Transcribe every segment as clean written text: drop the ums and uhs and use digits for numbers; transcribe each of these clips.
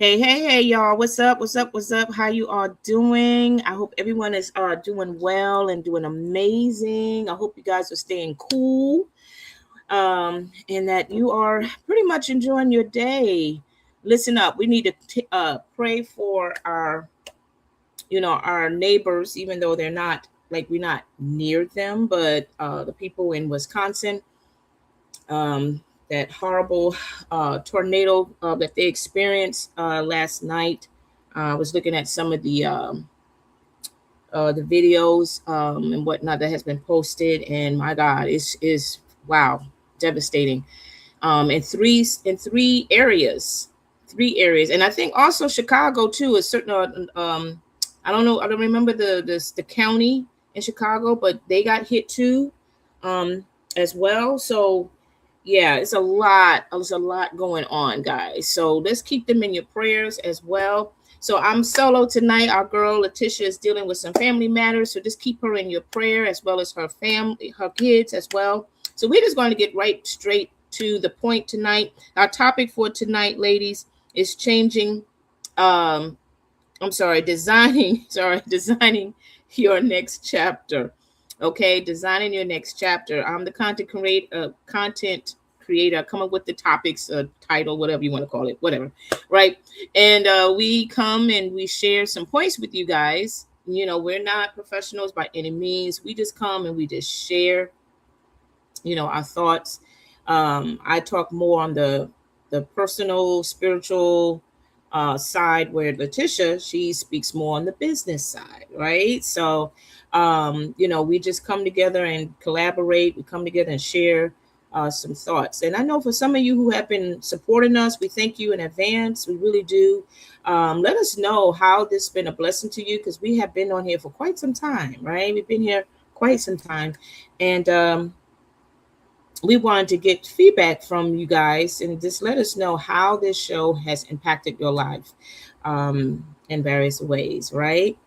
Hey, y'all. What's up? How you all doing? I hope everyone is doing well and doing amazing. I hope you guys are staying cool and that you are pretty much enjoying your day. Listen up. We need to pray for our neighbors, even though they're not like we're not near them, but the people in Wisconsin, um, that horrible tornado that they experienced last night. I was looking at some of the videos and whatnot that has been posted, and my God, is wow, devastating. In three areas, and I think also Chicago too. Is certain. I don't know. I don't remember the county in Chicago, but they got hit too, as well. So yeah, it's a lot. There's a lot going on, guys. So let's keep them in your prayers as well. So I'm solo tonight. Our girl Leticia is dealing with some family matters, so just keep her in your prayer as well as her family, her kids as well. So we're just going to get right straight to the point tonight. Our topic for tonight, ladies, is changing. Um, I'm sorry, designing. Sorry, designing your next chapter. Okay, designing your next chapter. I'm the content creator. Come up with the topics, title, whatever you want to call it, whatever, right? And we come and we share some points with you guys. We're not professionals by any means. We just come and we just share, our thoughts. I talk more on the personal, spiritual side, where Leticia, she speaks more on the business side, right? So we just come together and collaborate. We come together and share some thoughts. And I know for some of you who have been supporting us, we thank you in advance. We really do. Let us know how this has been a blessing to you, because we have been on here for quite some time, right? We've been here quite some time. And we wanted to get feedback from you guys and just let us know how this show has impacted your life in various ways, right?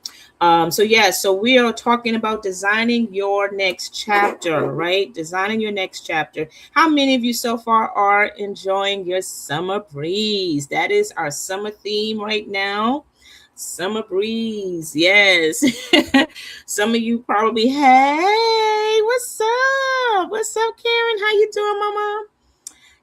So we are talking about designing your next chapter, right? Designing your next chapter. How many of you so far are enjoying your summer breeze? That is our summer theme right now. Summer breeze, yes. Some of you probably, hey, what's up? What's up, Karen? How you doing, Mama?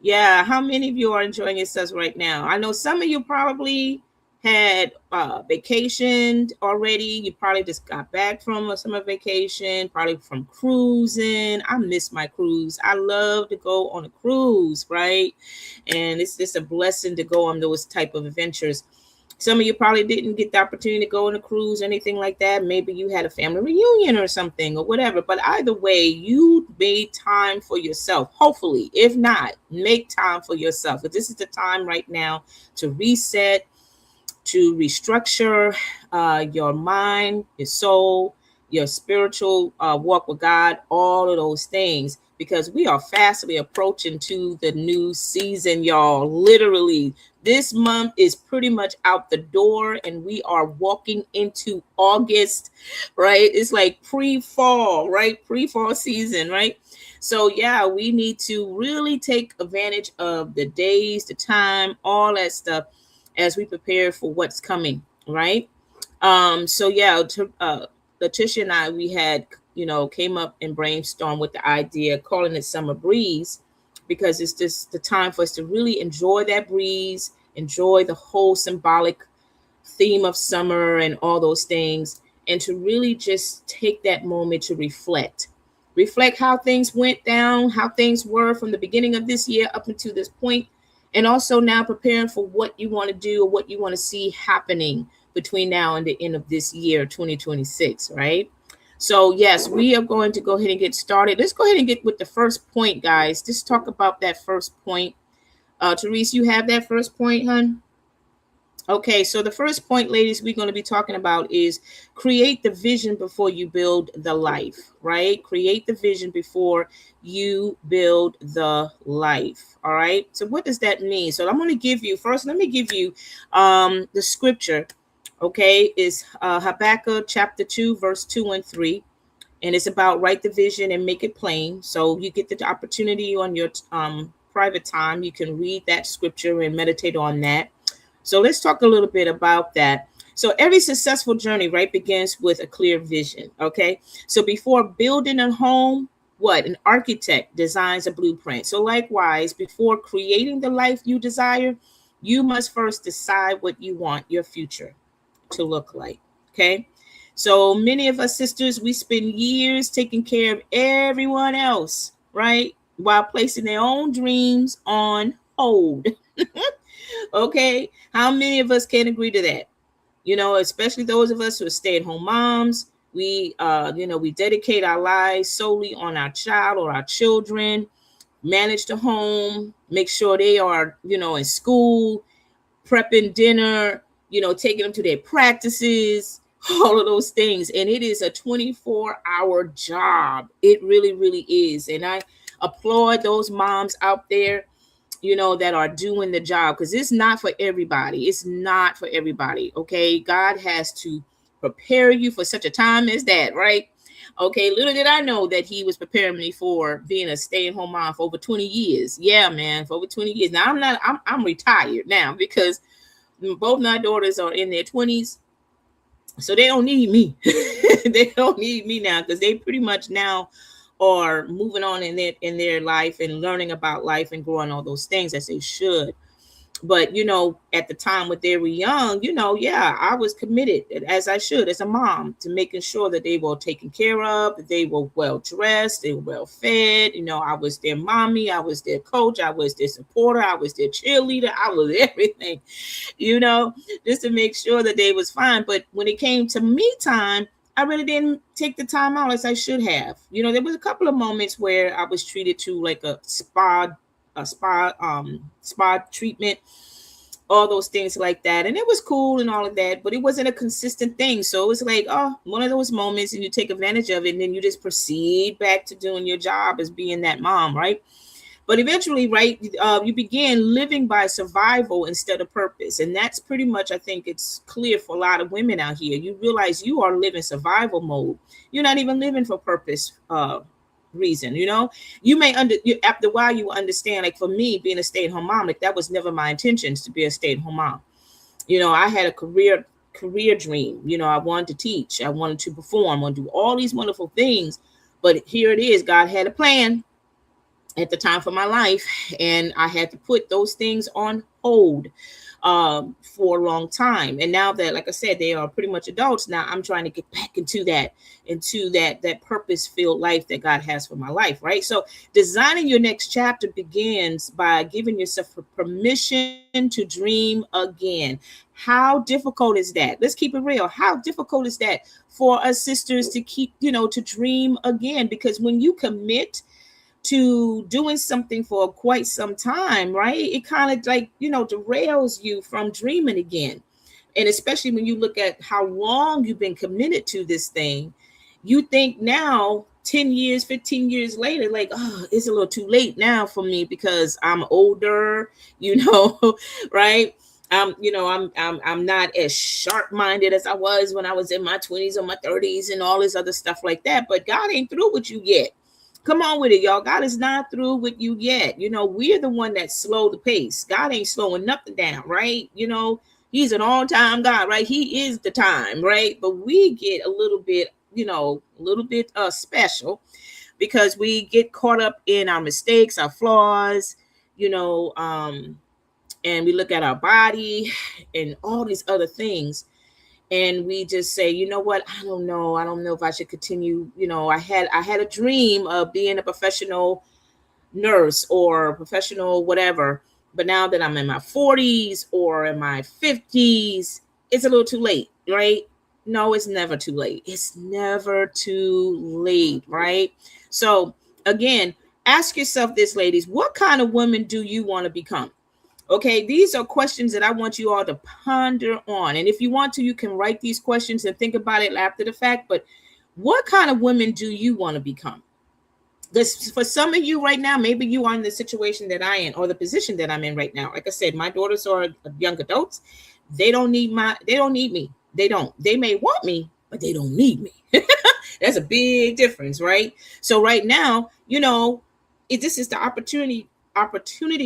Yeah, how many of you are enjoying yourselves right now? I know some of you probably had vacationed already. You probably just got back from a summer vacation, probably from cruising. I miss my cruise. I love to go on a cruise, right? And it's just a blessing to go on those type of adventures. Some of you probably didn't get the opportunity to go on a cruise or anything like that. Maybe you had a family reunion or something or whatever. But either way, you made time for yourself. Hopefully, if not, make time for yourself. But this is the time right now to reset, to restructure your mind, your soul, your spiritual walk with God, all of those things, because we are fastly approaching to the new season, y'all. Literally, this month is pretty much out the door and we are walking into August, right? It's like pre-fall, right? Pre-fall season, right? So yeah, we need to really take advantage of the days, the time, all that stuff as we prepare for what's coming, right? Leticia and I, we had, came up and brainstormed with the idea of calling it summer breeze, because it's just the time for us to really enjoy that breeze, enjoy the whole symbolic theme of summer and all those things, and to really just take that moment to reflect how things went down, how things were from the beginning of this year up until this point, and also now preparing for what you want to do or what you want to see happening between now and the end of this year, 2026, right? So yes, we are going to go ahead and get started. Let's go ahead and get with the first point, guys. Just talk about that first point. Therese, you have that first point, hon? Okay, so the first point, ladies, we're going to be talking about is create the vision before you build the life, right? Create the vision before you build the life. All right. So what does that mean? So I'm going to give you first, let me give you the scripture. Okay, is Habakkuk chapter 2, verse 2 and 3. And it's about write the vision and make it plain. So you get the opportunity on your private time. You can read that scripture and meditate on that. So let's talk a little bit about that. So every successful journey, right, begins with a clear vision. Okay. So before building a home, what an architect designs a blueprint. So likewise, before creating the life you desire, you must first decide what you want your future to look like. Okay. So many of us sisters, we spend years taking care of everyone else, right? While placing their own dreams on hold. Okay. How many of us can agree to that? Especially those of us who are stay-at-home moms. We dedicate our lives solely on our child or our children, manage the home, make sure they are, in school, prepping dinner, taking them to their practices, all of those things. And it is a 24-hour job. It really, really is. And I applaud those moms out there, that are doing the job, because it's not for everybody. It's not for everybody. Okay. God has to prepare you for such a time as that, right? Okay. Little did I know that he was preparing me for being a stay-at-home mom for over 20 years. Yeah, man, for over 20 years. Now I'm retired now because both my daughters are in their 20s. So they don't need me. They don't need me now because they pretty much now are moving on in their life and learning about life and growing all those things as they should. But at the time when they were young, yeah, I was committed, as I should, as a mom, to making sure that they were taken care of, that they were well dressed, they were well fed. I was their mommy, I was their coach, I was their supporter, I was their cheerleader, I was everything, just to make sure that they was fine. But when it came to me time, I really didn't take the time out as I should have. There was a couple of moments where I was treated to like a spa treatment, all those things like that, and it was cool and all of that, but it wasn't a consistent thing. So it was like, oh, one of those moments, and you take advantage of it, and then you just proceed back to doing your job as being that mom, right? But eventually, right, you begin living by survival instead of purpose. And that's pretty much, I think it's clear for a lot of women out here. You realize you are living survival mode. You're not even living for purpose reason. You may after a while you understand, like for me being a stay-at-home mom, like that was never my intentions to be a stay-at-home mom. I had a career dream. I wanted to teach, I wanted to perform, I wanted to do all these wonderful things. But here it is, God had a plan at the time for my life, and I had to put those things on hold for a long time. And now that, like I said, they are pretty much adults now, I'm trying to get back into that purpose-filled life that God has for my life, right? So designing your next chapter begins by giving yourself permission to dream again. How difficult is that? Let's keep it real. How difficult is that for us sisters to keep, to dream again? Because when you commit to doing something for quite some time, right, it kind of like, derails you from dreaming again. And especially when you look at how long you've been committed to this thing, you think now 10 years, 15 years later, like, oh, it's a little too late now for me because I'm older, right? I'm not as sharp-minded as I was when I was in my 20s or my 30s and all this other stuff like that. But God ain't through with you yet. Come on with it, y'all. God is not through with you yet. We're the one that slow the pace. God ain't slowing nothing down, right? He's an all-time God, right? He is the time, right? But we get a little bit, special because we get caught up in our mistakes, our flaws, and we look at our body and all these other things. And we just say, you know what? I don't know if I should continue. I had a dream of being a professional nurse or professional whatever. But now that I'm in my 40s or in my 50s, it's a little too late, right? No, it's never too late. It's never too late, right? So again, ask yourself this, ladies, what kind of woman do you want to become? Okay, these are questions that I want you all to ponder on. And if you want to, you can write these questions and think about it after the fact. But what kind of women do you want to become? Because for some of you right now, maybe you are in the situation that I am or the position that I'm in right now. Like I said, my daughters are young adults. They don't need me. They don't. They may want me, but they don't need me. That's a big difference, right? So right now, this is the opportunity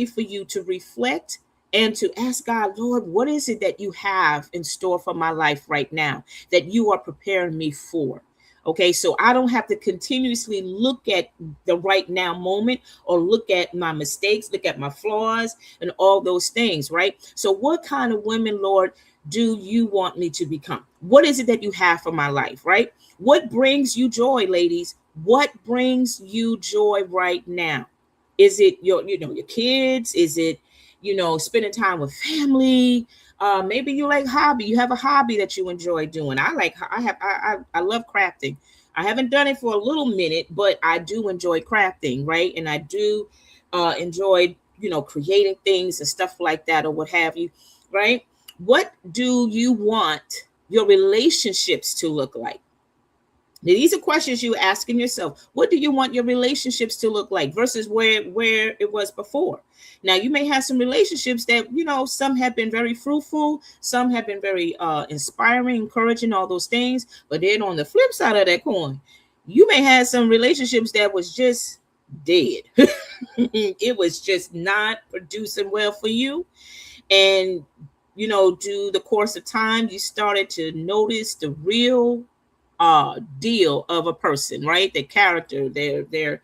for you to reflect and to ask God, Lord, what is it that you have in store for my life right now that you are preparing me for? Okay, so I don't have to continuously look at the right now moment or look at my mistakes, look at my flaws and all those things, right? So, what kind of women, Lord, do you want me to become? What is it that you have for my life, right? What brings you joy, ladies? What brings you joy right now? Is it your kids? Is it, spending time with family? Maybe you like hobby. You have a hobby that you enjoy doing. I love crafting. I haven't done it for a little minute, but I do enjoy crafting, right? And I do enjoy, creating things and stuff like that or what have you, right? What do you want your relationships to look like? Now, these are questions you're asking yourself. What do you want your relationships to look like versus where it was before? Now, you may have some relationships that, some have been very fruitful, some have been very inspiring, encouraging, all those things. But then on the flip side of that coin, you may have some relationships that was just dead. It was just not producing well for you. And, due the course of time, you started to notice the real deal of a person, right? Their character, their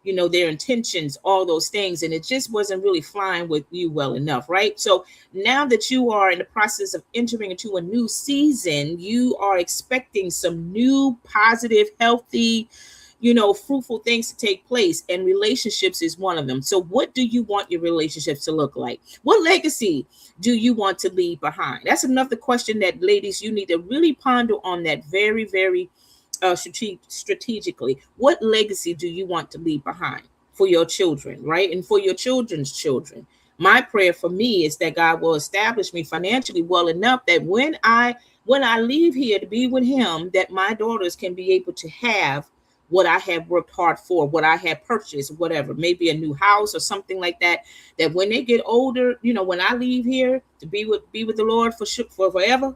intentions, all those things, and it just wasn't really flying with you well enough, right? So now that you are in the process of entering into a new season, you are expecting some new positive, healthy, fruitful things to take place, and relationships is one of them. So what do you want your relationships to look like? What legacy do you want to leave behind? That's another question that, ladies, you need to really ponder on that very, very strategically. What legacy do you want to leave behind for your children, right? And for your children's children? My prayer for me is that God will establish me financially well enough that when I leave here to be with him, that my daughters can be able to have what I have worked hard for, what I have purchased, whatever, maybe a new house or something like that, that when they get older, when I leave here to be with the Lord for forever,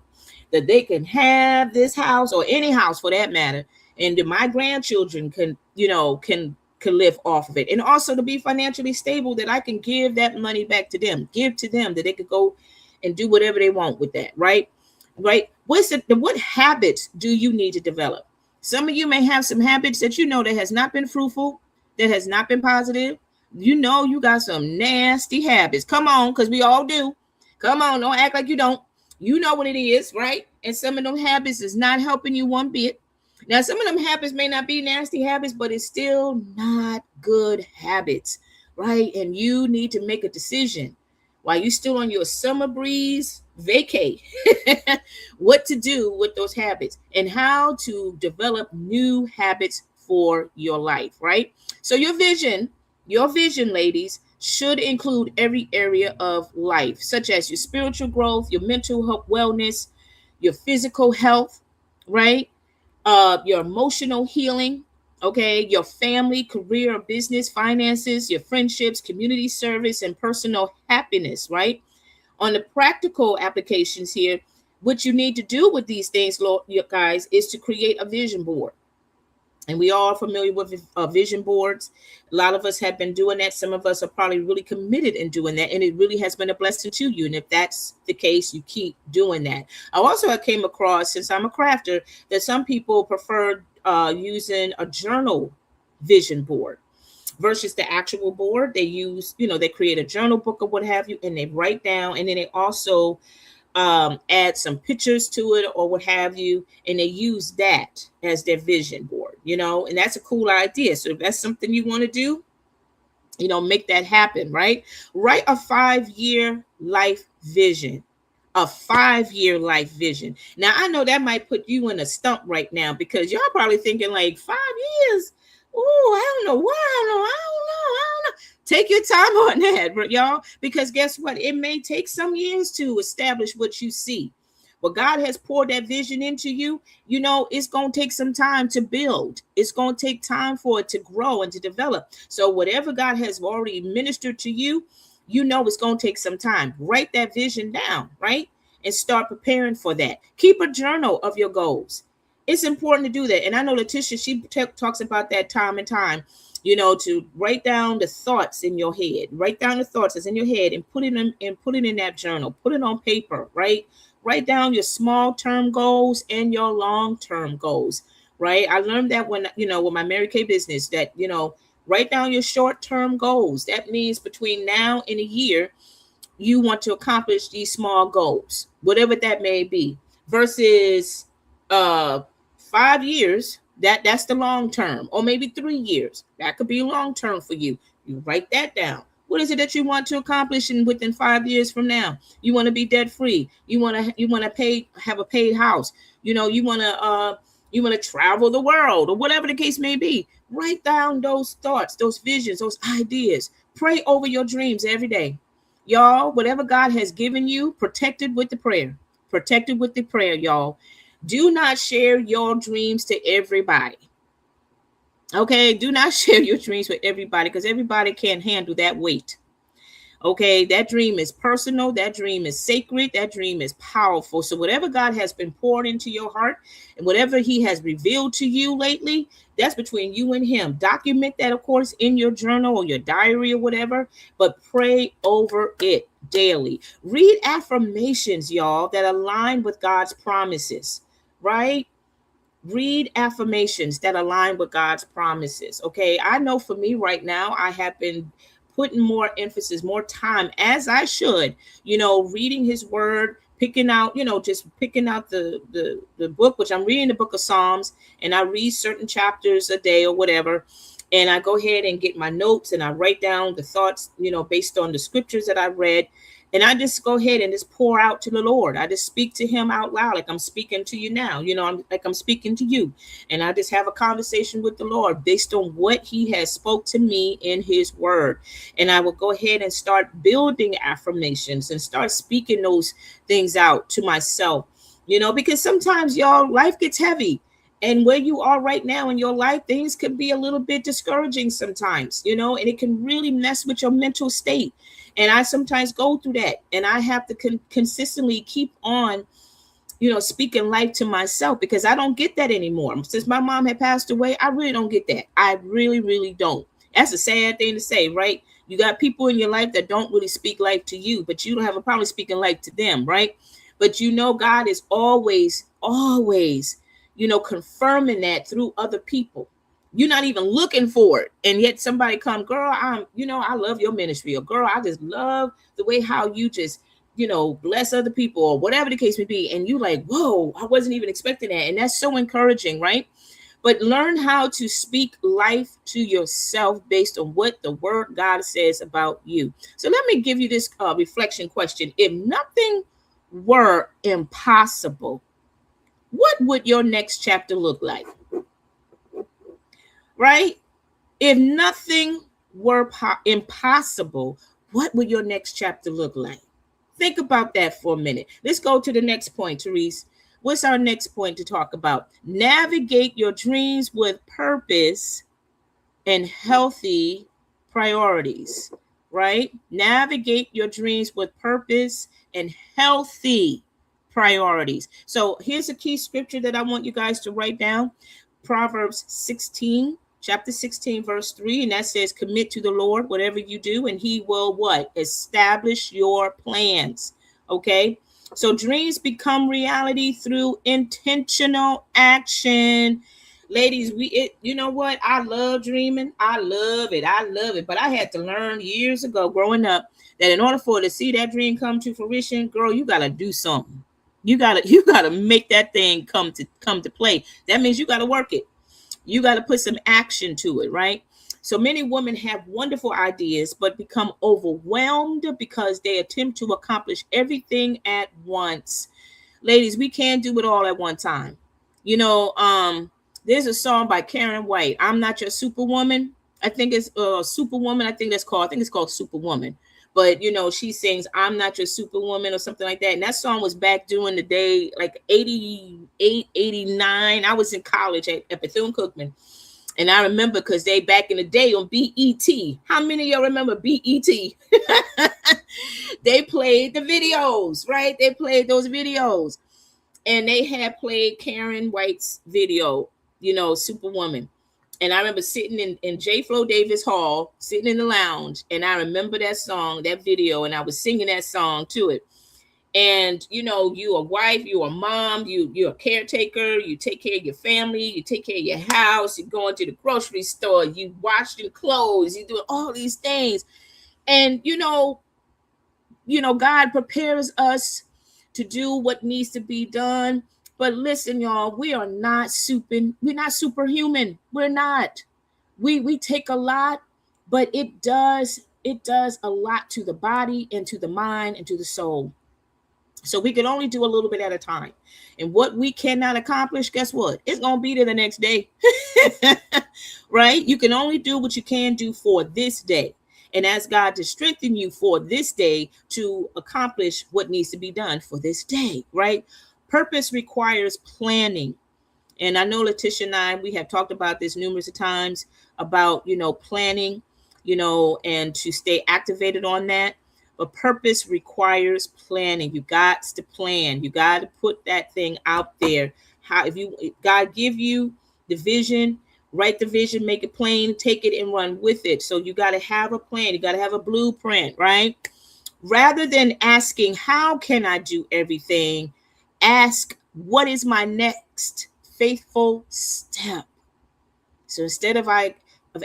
that they can have this house or any house for that matter, and that my grandchildren can live off of it, and also to be financially stable, that I can give that money back to them, give to them, that they could go and do whatever they want with that, right? What habits do you need to develop? Some of you may have some habits that that has not been fruitful, that has not been positive. You got some nasty habits. Come on, because we all do. Come on, don't act like you don't. You know what it is, right? And some of them habits is not helping you one bit. Now, some of them habits may not be nasty habits, but it's still not good habits, right? And you need to make a decision while you're still on your summer breeze vacay, what to do with those habits and how to develop new habits for your life, right? So your vision, ladies, should include every area of life, such as your spiritual growth, your mental health, wellness, your physical health, right? Your emotional healing, okay, your family, career, business, finances, your friendships, community service, and personal happiness, right? On the practical applications here, what you need to do with these things, Lord, you guys, is to create a vision board. And we all are familiar with vision boards. A lot of us have been doing that. Some of us are probably really committed in doing that. And it really has been a blessing to you. And if that's the case, you keep doing that. I came across, since I'm a crafter, that some people prefer using a journal vision board versus the actual board. They use, they create a journal book or what have you, and they write down. And then they also add some pictures to it or what have you, and they use that as their vision board, and that's a cool idea. So if that's something you want to do, make that happen, right? Write a 5-year life vision. A 5-year life vision. Now, I know that might put you in a stump right now because y'all probably thinking like 5 years. Oh, I don't know. I don't know. Take your time on that, y'all, because guess what? It may take some years to establish what you see. But God has poured that vision into you. It's going to take some time to build. It's going to take time for it to grow and to develop. So whatever God has already ministered to you, it's going to take some time. Write that vision down, right? And start preparing for that. Keep a journal of your goals. It's important to do that. And I know Leticia, she talks about that time and time. to write down the thoughts in your head. Write down the thoughts that's in your head and put it in that journal. Put it on paper, right? Write down your small term goals and your long term goals, right? I learned that when with my Mary Kay business that write down your short term goals. That means between now and a year, you want to accomplish these small goals, whatever that may be, versus 5 years. That's the long term, or maybe 3 years. That could be long term for you. You write that down. What is it that you want to accomplish in within 5 years from now? You want to be debt free. You want to have a paid house. You want to travel the world, or whatever the case may be. Write down those thoughts, those visions, those ideas. Pray over your dreams every day. Y'all, whatever God has given you, protected with the prayer. Protected with the prayer, y'all. Do not share your dreams to everybody. Okay, do not share your dreams with everybody, because everybody can't handle that weight. Okay, that dream is personal. That dream is sacred. That dream is powerful. So whatever God has been poured into your heart and whatever he has revealed to you lately, that's between you and him. Document that, of course, in your journal or your diary or whatever, but pray over it daily. Read affirmations, y'all, that align with God's promises, right? Read affirmations that align with God's promises. Okay, I know for me right now, I have been putting more emphasis, more time, as I should, reading his word, picking out, just picking out the book, which I'm reading the book of Psalms, and I read certain chapters a day or whatever. And I go ahead and get my notes and I write down the thoughts, based on the scriptures that I read. And I just go ahead and just pour out to the Lord. I just speak to him out loud, like I'm speaking to you now. I'm speaking to you. And I just have a conversation with the Lord based on what he has spoke to me in his word. And I will go ahead and start building affirmations and start speaking those things out to myself, because sometimes, y'all, life gets heavy. And where you are right now in your life, things could be a little bit discouraging sometimes, and it can really mess with your mental state. And I sometimes go through that, and I have to consistently keep on, speaking life to myself, because I don't get that anymore. Since my mom had passed away, I really don't get that. I really, really don't. That's a sad thing to say, right? You got people in your life that don't really speak life to you, but you don't have a problem speaking life to them, right? But God is always, confirming that through other people. You're not even looking for it, and yet somebody come, girl, I love your ministry, or girl, I just love the way how you just, bless other people, or whatever the case may be. And you like, whoa, I wasn't even expecting that. And that's so encouraging, right? But learn how to speak life to yourself based on what the word God says about you. So let me give you this reflection question. If nothing were impossible, what would your next chapter look like? Right? If nothing were impossible, what would your next chapter look like? Think about that for a minute. Let's go to the next point, Therese. What's our next point to talk about? Navigate your dreams with purpose and healthy priorities, right? Navigate your dreams with purpose and healthy priorities. So here's a key scripture that I want you guys to write down. Proverbs 16, chapter 16, verse 3, and that says, commit to the Lord whatever you do, and he will what? Establish your plans. Okay? So dreams become reality through intentional action. Ladies, you know what? I love dreaming. I love it. But I had to learn years ago growing up that in order for to see that dream come to fruition, girl, you got to do something. You gotta make that thing come to play. That means you got to work it. You got to put some action to it, right? So many women have wonderful ideas, but become overwhelmed because they attempt to accomplish everything at once. Ladies, we can't do it all at one time. There's a song by Karen White, I'm Not Your Superwoman. I think it's Superwoman. I think it's called Superwoman. But, she sings, I'm Not Your Superwoman, or something like that. And that song was back during the day, like 88, 89. I was in college at Bethune-Cookman. And I remember because they back in the day on BET. How many of y'all remember BET? They played the videos, right? They played those videos. And they had played Karen White's video, Superwoman. And I remember sitting in J. Flo Davis Hall, sitting in the lounge, and I remember that song, that video, and I was singing that song to it. And you know, you a wife, you a mom, you're a caretaker, you take care of your family, you take care of your house, you going to the grocery store, you washing clothes, you doing all these things. And you know, God prepares us to do what needs to be done. But listen, y'all, we're not superhuman. We're not. We take a lot, but it does a lot to the body and to the mind and to the soul. So we can only do a little bit at a time. And what we cannot accomplish, guess what? It's going to be there the next day. Right? You can only do what you can do for this day. And ask God to strengthen you for this day to accomplish what needs to be done for this day, right? Purpose requires planning. And I know Leticia and I, we have talked about this numerous times about, planning, and to stay activated on that. But purpose requires planning. You got to plan. You got to put that thing out there. If God give you the vision, write the vision, make it plain, take it and run with it. So you got to have a plan. You got to have a blueprint, right? Rather than asking, how can I do everything? Ask, what is my next faithful step? So instead of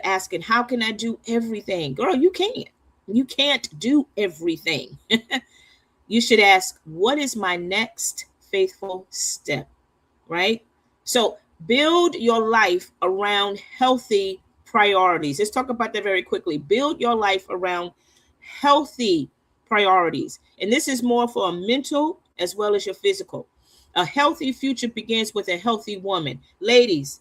asking, how can I do everything? Girl, you can't. You can't do everything. You should ask, what is my next faithful step? Right? So build your life around healthy priorities. Let's talk about that very quickly. Build your life around healthy priorities. And this is more for a mental as well as your physical. A healthy future begins with a healthy woman. Ladies,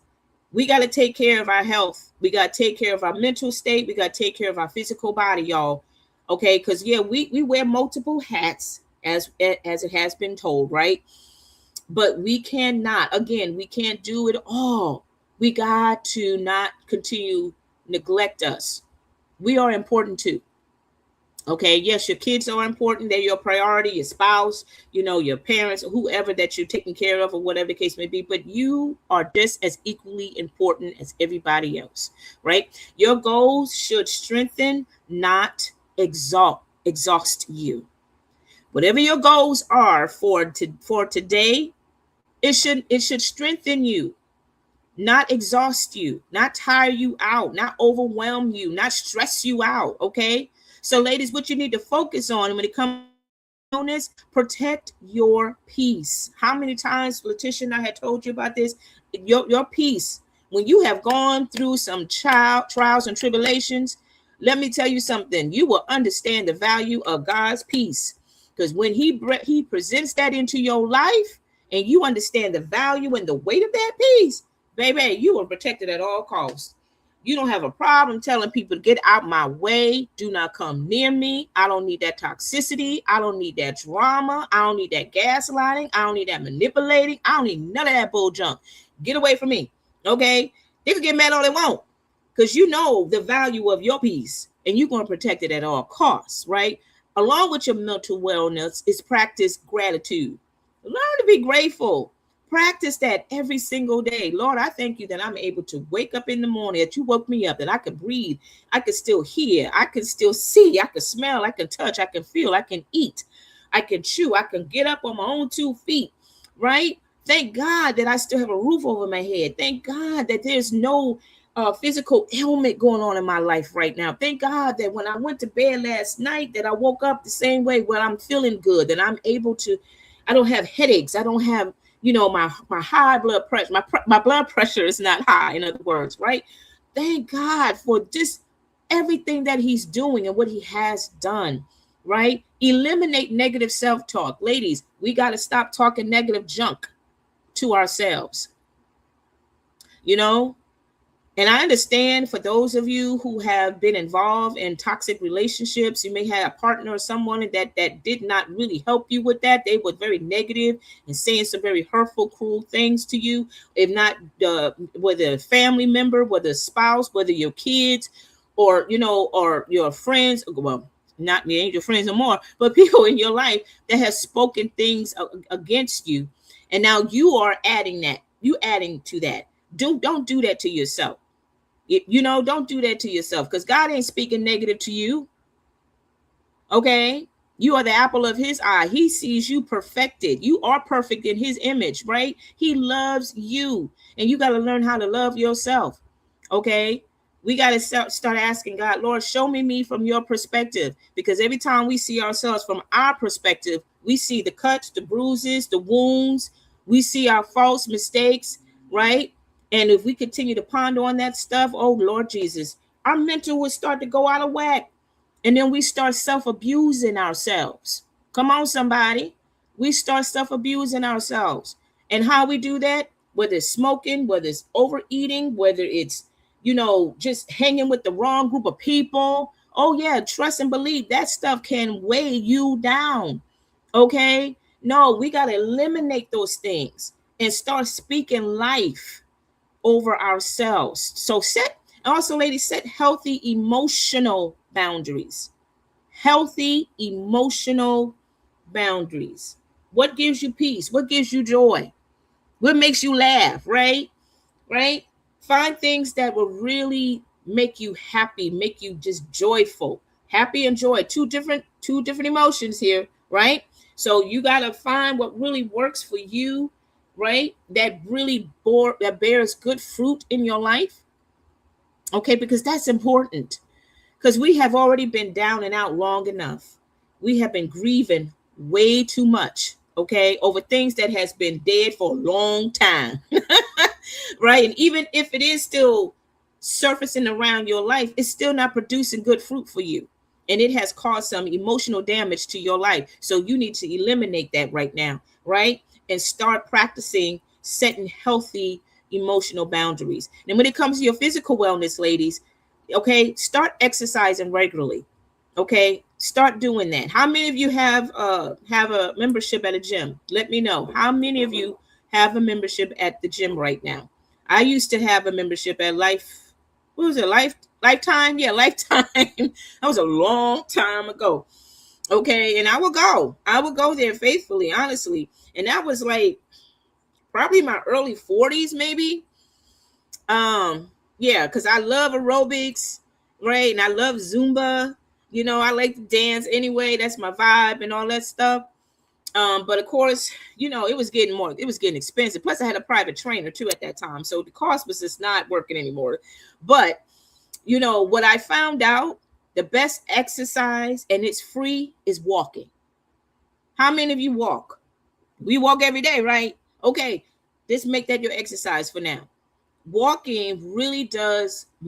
we got to take care of our health. We got to take care of our mental state. We got to take care of our physical body, y'all. Okay, because we wear multiple hats as it has been told, right? But we cannot, again, we can't do it all. We got to not continue neglect us. We are important too. Okay, yes, your kids are important. They're your priority, your spouse, your parents, whoever that you're taking care of or whatever the case may be. But you are just as equally important as everybody else, right? Your goals should strengthen, not exhaust you. Whatever your goals are for today, it should strengthen you, not exhaust you, not tire you out, not overwhelm you, not stress you out. Okay. So ladies, what you need to focus on when it comes to illness, protect your peace. How many times Leticia and I had told you about this? Your peace. When you have gone through some trials and tribulations, let me tell you something. You will understand the value of God's peace. Because when he presents that into your life and you understand the value and the weight of that peace, baby, you are protected at all costs. You don't have a problem telling people to get out my way. Do not come near me. I don't need that toxicity. I don't need that drama. I don't need that gaslighting. I don't need that manipulating. I don't need none of that bull junk. Get away from me. Okay? They can get mad all they want because you know the value of your peace and you're going to protect it at all costs, right? Along with your mental wellness is practice gratitude. Learn to be grateful. Practice that every single day. Lord, I thank you that I'm able to wake up in the morning, that you woke me up, that I could breathe, I could still hear, I can still see, I can smell, I can touch, I can feel, I can eat, I can chew, I can get up on my own 2 feet, right? Thank God that I still have a roof over my head. Thank God that there's no physical ailment going on in my life right now. Thank God that when I went to bed last night, that I woke up the same way, where I'm feeling good, that I'm able to, I don't have headaches, I don't have my high blood pressure, my blood pressure is not high, in other words, right? Thank God for this, everything that he's doing and what he has done, right? Eliminate negative self-talk. Ladies, we got to stop talking negative junk to ourselves, And I understand for those of you who have been involved in toxic relationships, you may have a partner or someone that did not really help you with that. They were very negative and saying some very hurtful, cruel things to you. If not, whether a family member, whether a spouse, whether your kids, or or your friends. Well, not me, ain't your friends no more, but people in your life that have spoken things against you, and now you are adding that. You adding to that. Don't do that to yourself. Don't do that to yourself, because God ain't speaking negative to you. Okay. You are the apple of his eye. He sees you perfected. You are perfect in his image, right? He loves you, and you got to learn how to love yourself. Okay. We got to start asking God, Lord, show me from your perspective, because every time we see ourselves from our perspective, we see the cuts, the bruises, the wounds, we see our faults, mistakes, right? And if we continue to ponder on that stuff, oh Lord Jesus, our mental will start to go out of whack. And then we start self-abusing ourselves. Come on, somebody. We start self-abusing ourselves. And how we do that, whether it's smoking, whether it's overeating, whether it's, just hanging with the wrong group of people. Oh, yeah, trust and believe that stuff can weigh you down. Okay? No, we got to eliminate those things and start speaking life over ourselves. So also, ladies, set healthy emotional boundaries. Healthy emotional boundaries. What gives you peace? What gives you joy? What makes you laugh, right? Right? Find things that will really make you happy, make you just joyful. Happy and joy, two different emotions here, right? So you got to find what really works for you, right? That really that bears good fruit in your life. Okay, because that's important. Because we have already been down and out long enough. We have been grieving way too much, okay, over things that has been dead for a long time. Right? And even if it is still surfacing around your life, it's still not producing good fruit for you. And it has caused some emotional damage to your life. So you need to eliminate that right now, right? And start practicing setting healthy emotional boundaries. And when it comes to your physical wellness, ladies, okay, start exercising regularly. Okay, start doing that. How many of you have a membership at a gym? Let me know. How many of you have a membership at the gym right now? I used to have a membership at Lifetime? Yeah, Lifetime. That was a long time ago. Okay, and I would go there faithfully, honestly. And that was like probably my early 40s, maybe. Yeah, because I love aerobics, right? And I love Zumba. I like to dance anyway. That's my vibe and all that stuff. But of course, it was getting expensive. Plus, I had a private trainer too at that time. So the cost was just not working anymore. But what I found out, the best exercise, and it's free, is walking. How many of you walk? We walk every day, right? Okay, let's make that your exercise for now. Walking really does a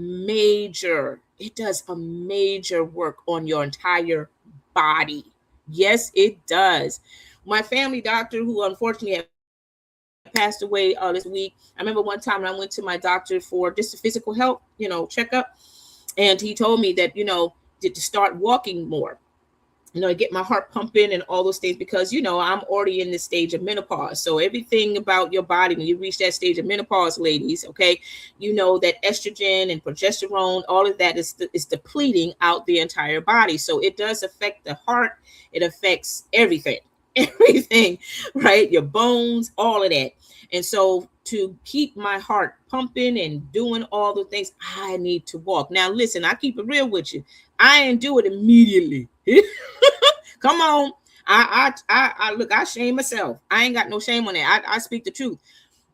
major work on your entire body. Yes, it does. My family doctor, who unfortunately had passed away this week, I remember one time when I went to my doctor for just a physical health, checkup, and he told me that, to start walking more. Get my heart pumping and all those things, because, I'm already in this stage of menopause. So everything about your body, when you reach that stage of menopause, ladies, okay, that estrogen and progesterone, all of that is depleting out the entire body. So it does affect the heart. It affects everything, right? Your bones, all of that. And so to keep my heart pumping and doing all the things, I need to walk. Now, listen, I keep it real with you. I ain't do it immediately. Come on. I look, I shame myself. I ain't got no shame on that. I speak the truth.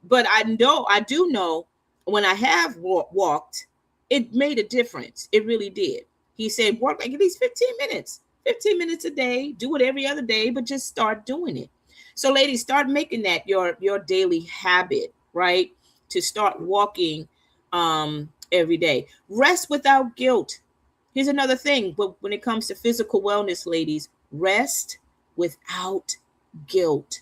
But I do know when I have walked, it made a difference. It really did. He said, walk like at least 15 minutes a day. Do it every other day, but just start doing it. So ladies, start making that your daily habit, right? To start walking every day. Rest without guilt. Here's another thing, but when it comes to physical wellness, ladies, rest without guilt.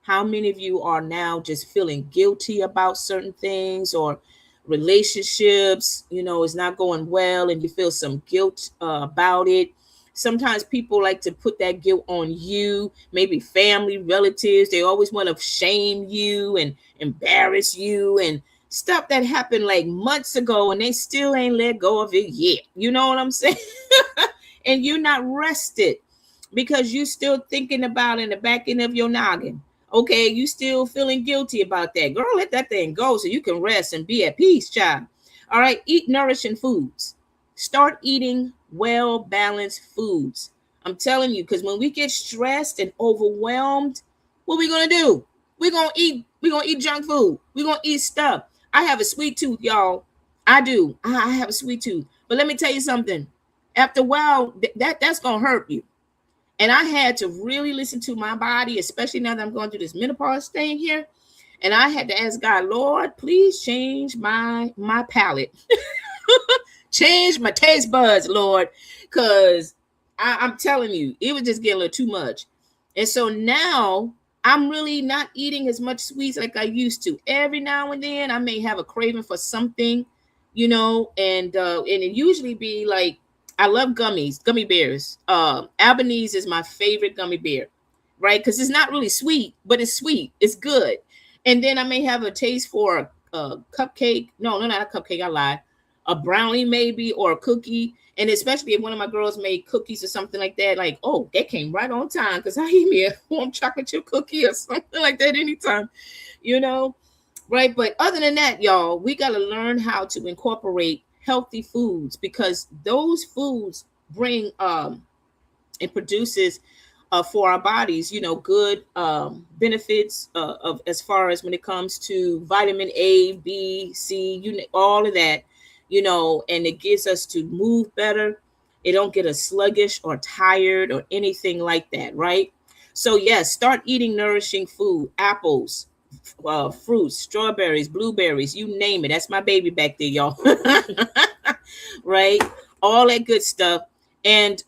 How many of you are now just feeling guilty about certain things, or relationships, is not going well and you feel some guilt about it? Sometimes people like to put that guilt on you, maybe family, relatives. They always want to shame you and embarrass you and stuff that happened like months ago, and they still ain't let go of it yet. You know what I'm saying? And you're not rested because you still thinking about in the back end of your noggin. Okay, you still feeling guilty about that. Girl, let that thing go so you can rest and be at peace, child. All right, eat nourishing foods. Start eating well balanced foods. I'm telling you, because when we get stressed and overwhelmed, what we gonna do? We're gonna eat junk food. We're gonna eat stuff. I have a sweet tooth, y'all. I do. I have a sweet tooth. But let me tell you something. After a while, that's gonna hurt you. And I had to really listen to my body, especially now that I'm going through this menopause thing here. And I had to ask God, Lord, please change my palate. Change my taste buds, Lord. Because I'm telling you, it was just getting a little too much. And so now I'm really not eating as much sweets like I used to. Every now and then I may have a craving for something, and it usually be like, I love gummy bears. Albanese is my favorite gummy bear, right? Because it's not really sweet, but it's sweet. It's good. And then I may have a taste for a cupcake. No, not a cupcake. I lied. A brownie maybe, or a cookie. And especially if one of my girls made cookies or something like that, like, oh, that came right on time because I eat me a warm chocolate chip cookie or something like that anytime, right? But other than that, y'all, we got to learn how to incorporate healthy foods, because those foods bring it produces for our bodies, good benefits of, as far as when it comes to vitamin A, B, C, all of that, and it gets us to move better. It don't get us sluggish or tired or anything like that, right? So yes, start eating nourishing food, apples, fruits, strawberries, blueberries, you name it. That's my baby back there, y'all. Right? All that good stuff. And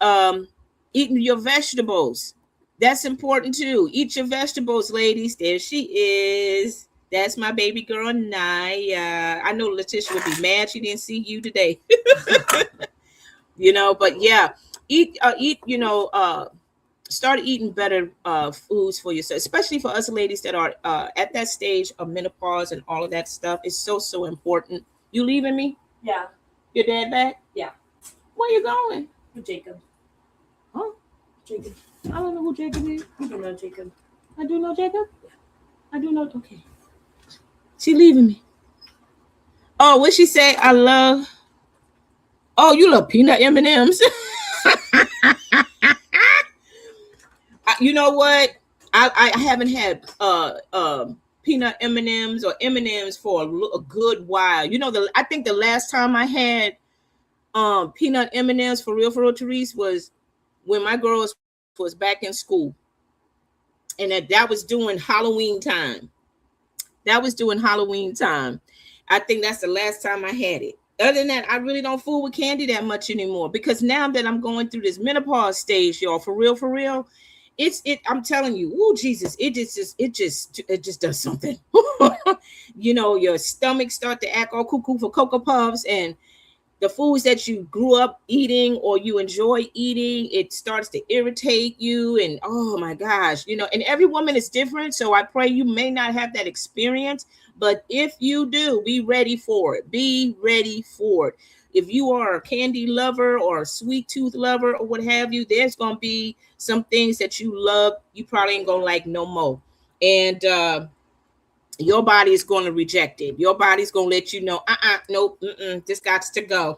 eating your vegetables. That's important too. Eat your vegetables, ladies. There she is. That's my baby girl, Naya. I know Leticia would be mad she didn't see you today. But yeah, eat, start eating better foods for yourself, especially for us ladies that are at that stage of menopause and all of that stuff. It's so important. You leaving me? Yeah. Your dad back? Yeah. Where you going? With Jacob. Huh? Jacob. I don't know who Jacob is. You don't know Jacob. I do know Jacob? I do know. Okay. She leaving me. Oh, what she say? I love. Oh, you love peanut M&Ms. You know what? I haven't had peanut M&Ms or M&Ms for a good while. I think the last time I had peanut M&Ms for real, Therese, was when my girls was back in school, and that was during Halloween time. I think that's the last time I had it. Other than that, I really don't fool with candy that much anymore, because now that I'm going through this menopause stage, y'all, for real, I'm telling you, oh Jesus, it just does something. Your stomach start to act all cuckoo for Cocoa Puffs, and the foods that you grew up eating or you enjoy eating, it starts to irritate you. And oh my gosh, and every woman is different. So I pray you may not have that experience, but if you do, be ready for it. If you are a candy lover or a sweet tooth lover or what have you, there's going to be some things that you love you probably ain't going to like no more. And your body is going to reject it. Your body's going to let you know, nope, this got to go.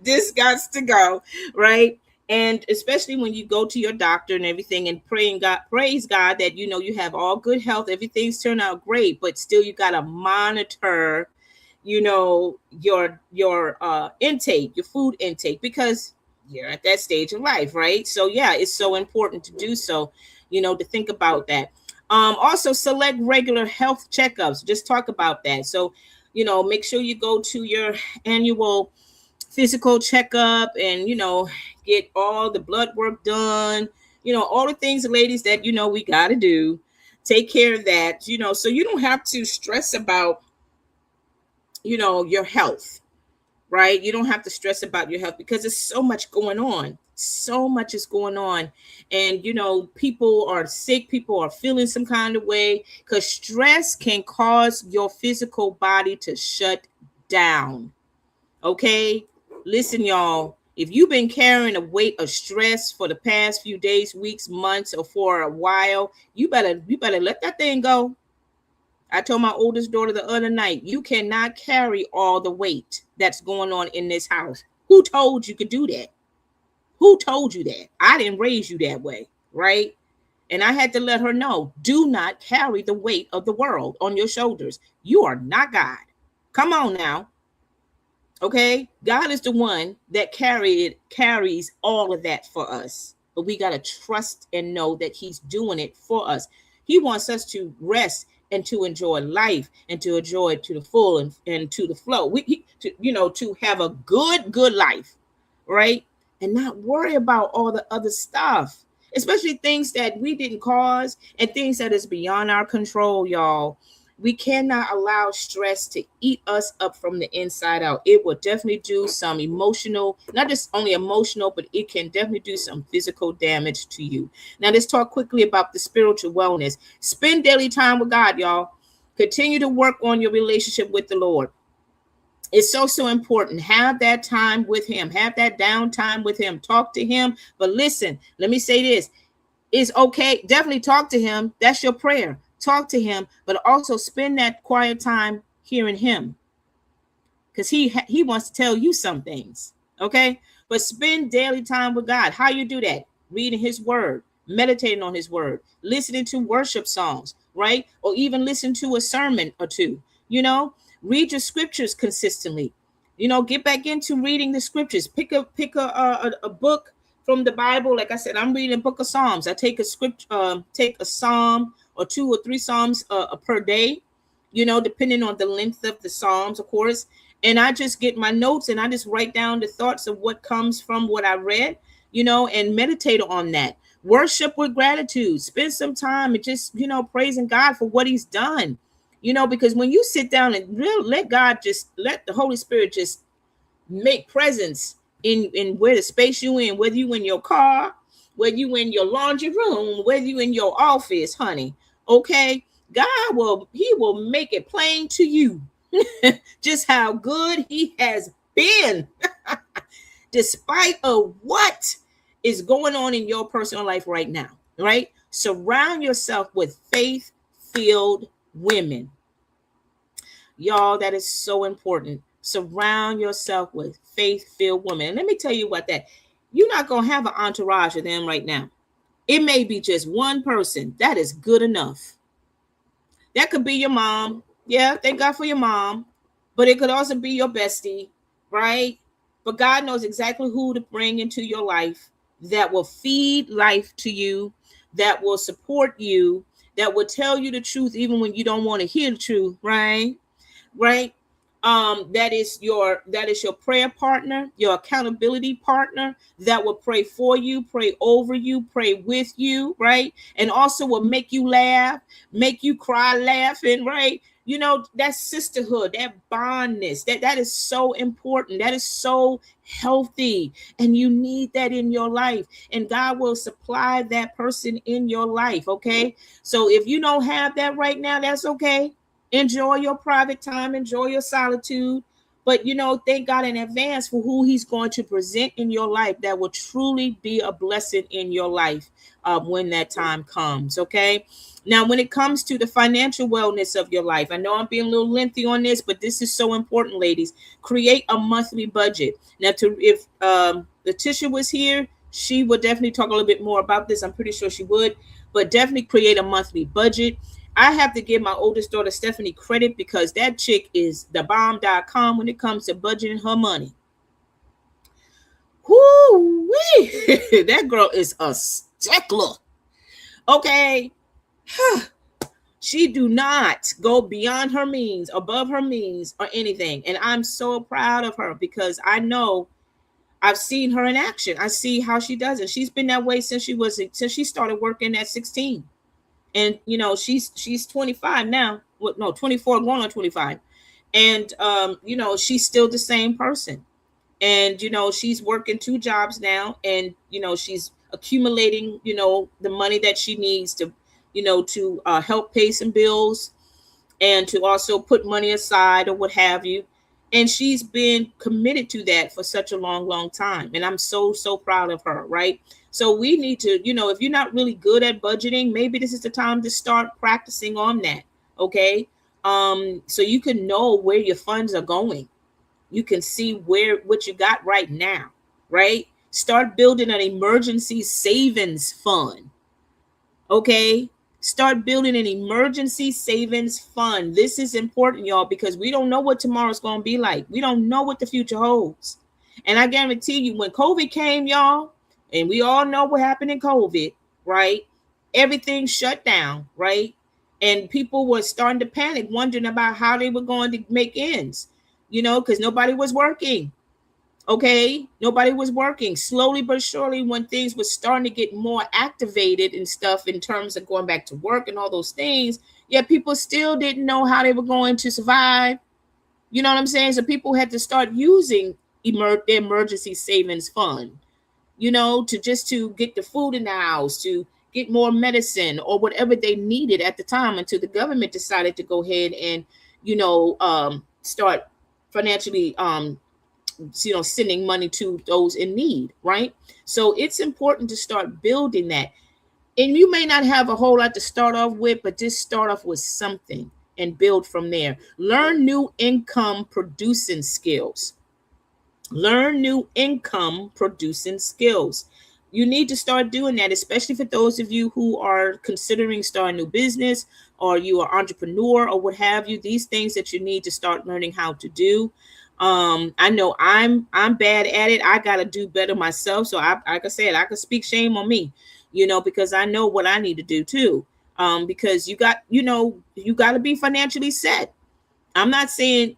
This got to go, right? And especially when you go to your doctor and everything and praise God that, you have all good health, everything's turned out great, but still you got to monitor, your intake, your food intake, because you're at that stage of life, right? So yeah, it's so important to do so, to think about that. Also select regular health checkups. Just talk about that. So, make sure you go to your annual physical checkup and, get all the blood work done, all the things, ladies, that, we got to do. Take care of that, so you don't have to stress about, your health, right? You don't have to stress about your health because there's so much going on. So much is going on. And, people are sick. People are feeling some kind of way because stress can cause your physical body to shut down. Okay. Listen, y'all, if you've been carrying a weight of stress for the past few days, weeks, months, or for a while, you better let that thing go. I told my oldest daughter the other night, you cannot carry all the weight that's going on in this house. Who told you could do that? Who told you that? I didn't raise you that way, right? And I had to let her know, do not carry the weight of the world on your shoulders. You are not God. Come on now. Okay? God is the one that carries all of that for us. But we got to trust and know that he's doing it for us. He wants us to rest and to enjoy life and to enjoy it to the full and to the flow. To have a good life, right? And not worry about all the other stuff, especially things that we didn't cause and things that is beyond our control, y'all. We cannot allow stress to eat us up from the inside out. It will definitely do some emotional, not just only emotional, but it can definitely do some physical damage to you. Now, let's talk quickly about the spiritual wellness. Spend daily time with God, y'all. Continue to work on your relationship with the Lord. It's so important. Have that time with him. Have that downtime with him. Talk to him. But listen, let me say this. It's okay. Definitely talk to him. That's your prayer. Talk to him, but also spend that quiet time hearing him, because he wants to tell you some things. Okay, but spend daily time with God. How you do that? Reading his word, meditating on his word, listening to worship songs, right? Or even listen to a sermon or two. Read your scriptures consistently. Get back into reading the scriptures. Pick a book from the Bible. Like I said, I'm reading a book of Psalms. I take a psalm or 2 or 3 psalms per day, depending on the length of the psalms, of course. And I just get my notes and I just write down the thoughts of what comes from what I read, and meditate on that. Worship with gratitude. Spend some time and just, praising God for what he's done, because when you sit down and really let the Holy Spirit just make presence in where the space you in, whether you in your car, whether you in your laundry room, whether you in your office, honey. Okay, he will make it plain to you just how good he has been despite of what is going on in your personal life right now, right? Surround yourself with faith-filled women. Y'all, that is so important. Surround yourself with faith-filled women. And let me tell you what that, you're not going to have an entourage of them right now. It may be just one person. That is good enough. That could be your mom. Yeah, thank God for your mom. But it could also be your bestie, right? But God knows exactly who to bring into your life that will feed life to you, that will support you, that will tell you the truth even when you don't want to hear the truth, right? Right? That is your prayer partner, your accountability partner that will pray for you, pray over you, pray with you, right? And also will make you laugh, make you cry laughing, right? That sisterhood, that bondness, that is so important. That is so healthy. And you need that in your life. And God will supply that person in your life, okay? So if you don't have that right now, that's okay. Enjoy your private time, enjoy your solitude, but thank God in advance for who he's going to present in your life that will truly be a blessing in your life when that time comes. Okay, now when it comes to the financial wellness of your life, I know I'm being a little lengthy on this, but this is so important, ladies. Create a monthly budget. Now, if Leticia was here, she would definitely talk a little bit more about this. I'm pretty sure she would, but definitely create a monthly budget. I have to give my oldest daughter, Stephanie, credit because that chick is thebomb.com when it comes to budgeting her money. Whoo-wee. That girl is a stickler. Okay. She do not go beyond her means, above her means, or anything. And I'm so proud of her because I know I've seen her in action. I see how she does it. She's been that way since she started working at 16. And she's 25 now. 24 going on 25. And she's still the same person. And she's working 2 jobs now, and she's accumulating the money that she needs to to help pay some bills and to also put money aside or what have you. And she's been committed to that for such a long time. And I'm so proud of her, right? So we need to, if you're not really good at budgeting, maybe this is the time to start practicing on that. Okay. So you can know where your funds are going. You can see what you got right now, right? Start building an emergency savings fund. Okay, start building an emergency savings fund. This is important, y'all, because we don't know what tomorrow's going to be like. We don't know what the future holds. And I guarantee you, when COVID came, y'all, and we all know what happened in COVID, right? Everything shut down, right? And people were starting to panic, wondering about how they were going to make ends, because nobody was working. Okay, nobody was working. Slowly but surely, when things were starting to get more activated and stuff in terms of going back to work and all those things, yet people still didn't know how they were going to survive. You know what I'm saying? So people had to start using their emergency savings fund, to get the food in the house, to get more medicine or whatever they needed at the time, until the government decided to go ahead and, start financially sending money to those in need, right? So it's important to start building that. And you may not have a whole lot to start off with, but just start off with something and build from there. Learn new income producing skills. Learn new income producing skills. You need to start doing that, especially for those of you who are considering starting a new business, or you are entrepreneur or what have you. These things that you need to start learning how to do. I know I'm bad at it. I got to do better myself. So like I said, I can speak shame on me, because I know what I need to do too. Because you got to be financially set. I'm not saying,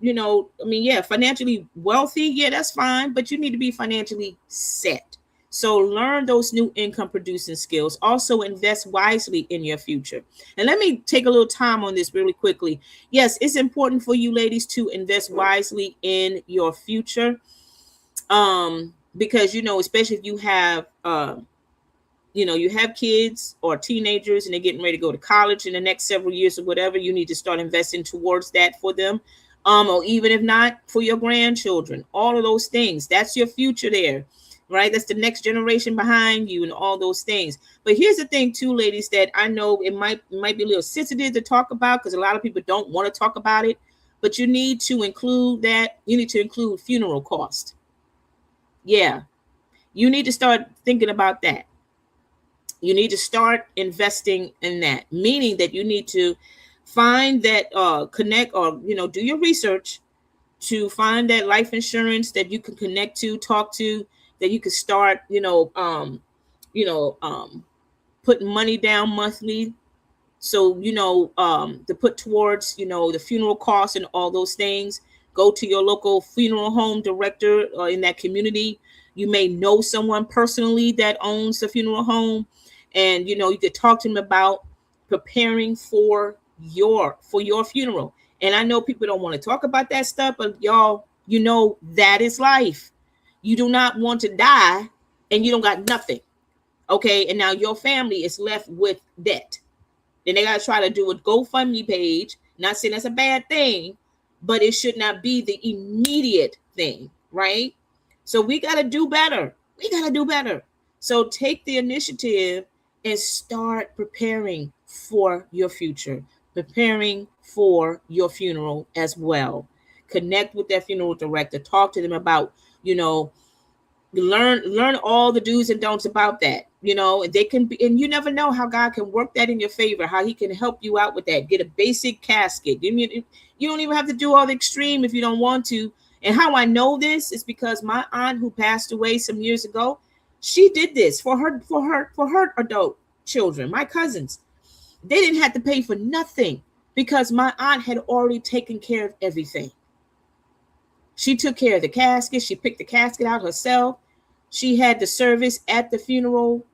financially wealthy. Yeah, that's fine. But you need to be financially set. So learn those new income producing skills. Also invest wisely in your future. And let me take a little time on this really quickly. Yes, it's important for you ladies to invest wisely in your future. Because, especially if you have, you have kids or teenagers and they're getting ready to go to college in the next several years or whatever, you need to start investing towards that for them. Or even if not, for your grandchildren, all of those things. That's your future there. Right? That's the next generation behind you and all those things. But here's the thing too, ladies, that I know it might be a little sensitive to talk about because a lot of people don't want to talk about it, but you need to include that. You need to include funeral cost. Yeah. You need to start thinking about that. You need to start investing in that, meaning that you need to find that connect or, do your research to find that life insurance that you can connect to, talk to, that you can start, putting money down monthly. So, to put towards, the funeral costs and all those things. Go to your local funeral home director in that community. You may know someone personally that owns the funeral home, and, you could talk to them about preparing for your funeral. And I know people don't want to talk about that stuff, but y'all, that is life. You do not want to die and you don't got nothing. Okay. And now your family is left with debt. Then they got to try to do a GoFundMe page. Not saying that's a bad thing, but it should not be the immediate thing. Right. So we got to do better. So take the initiative and start preparing for your future, preparing for your funeral as well. Connect with that funeral director. Talk to them about, learn all the do's and don'ts about that. They can be, and you never know how God can work that in your favor, how he can help you out with that. Get a basic casket. You don't even have to do all the extreme if you don't want to. And how I know this is because my aunt, who passed away some years ago, she did this for her adult children, my cousins. They didn't have to pay for nothing because my aunt had already taken care of everything. She took care of the casket. She picked the casket out herself. She had the service at the funeral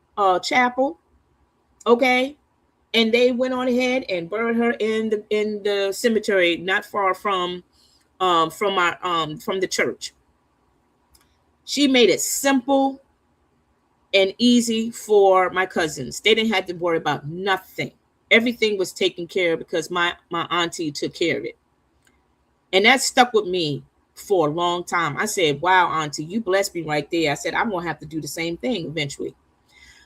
chapel. Okay. And they went on ahead and buried her in the cemetery, not far from the church. She made it simple and easy for my cousins. They didn't have to worry about nothing. Everything was taken care of because my auntie took care of it. And that stuck with me for a long time. I said, wow, auntie, you blessed me right there. I said, I'm going to have to do the same thing eventually.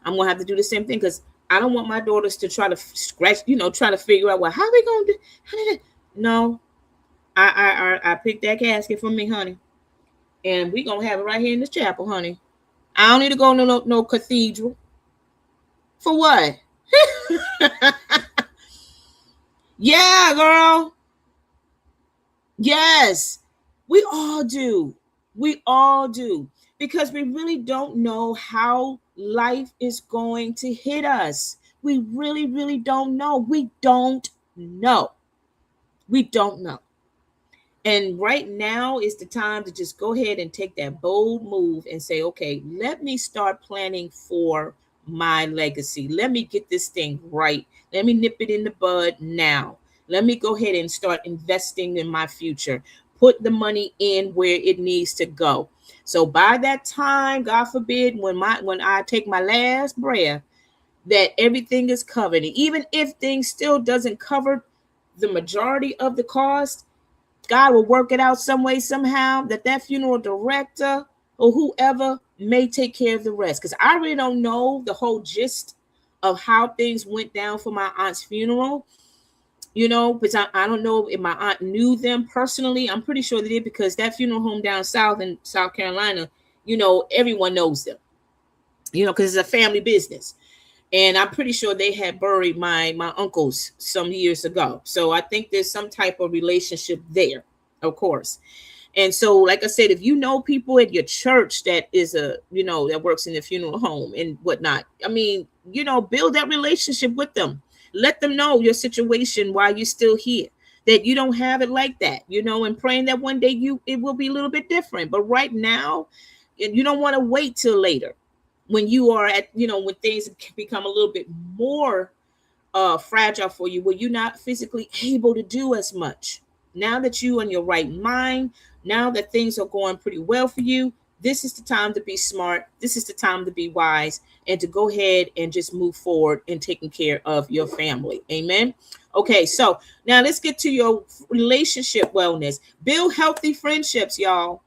I'm going to have to do the same thing because I don't want my daughters to try to scratch, try to figure out, well, how are we going to do? No, I picked that casket for me, honey, and we gonna have it right here in this chapel, honey. I don't need to go to no cathedral for what? Yeah, girl. Yes, we all do. We all do. Because we really don't know how life is going to hit us. We really, really don't know. We don't know. We don't know. And right now is the time to just go ahead and take that bold move and say, okay, let me start planning for my legacy. Let me get this thing right. Let me nip it in the bud now. Let me go ahead and start investing in my future. Put the money in where it needs to go. So by that time, God forbid, when I take my last breath, that everything is covered. And even if things still doesn't cover the majority of the cost, God will work it out some way, somehow, that funeral director or whoever may take care of the rest. Because I really don't know the whole gist of how things went down for my aunt's funeral, because I don't know if my aunt knew them personally. I'm pretty sure they did, because that funeral home down south in South Carolina, everyone knows them, because it's a family business. And I'm pretty sure they had buried my uncles some years ago. So I think there's some type of relationship there, of course. And so, like I said, if you know people at your church that is that works in the funeral home and whatnot, I mean, build that relationship with them. Let them know your situation while you're still here, that you don't have it like that, and praying that one day it will be a little bit different. But right now, you don't want to wait till later, when you are at, when things become a little bit more fragile for you, where you're not physically able to do as much. Now that you're in your right mind, now that things are going pretty well for you, this is the time to be smart. This is the time to be wise, and to go ahead and just move forward in taking care of your family. Amen. Okay, so now let's get to your relationship wellness. Build healthy friendships, y'all.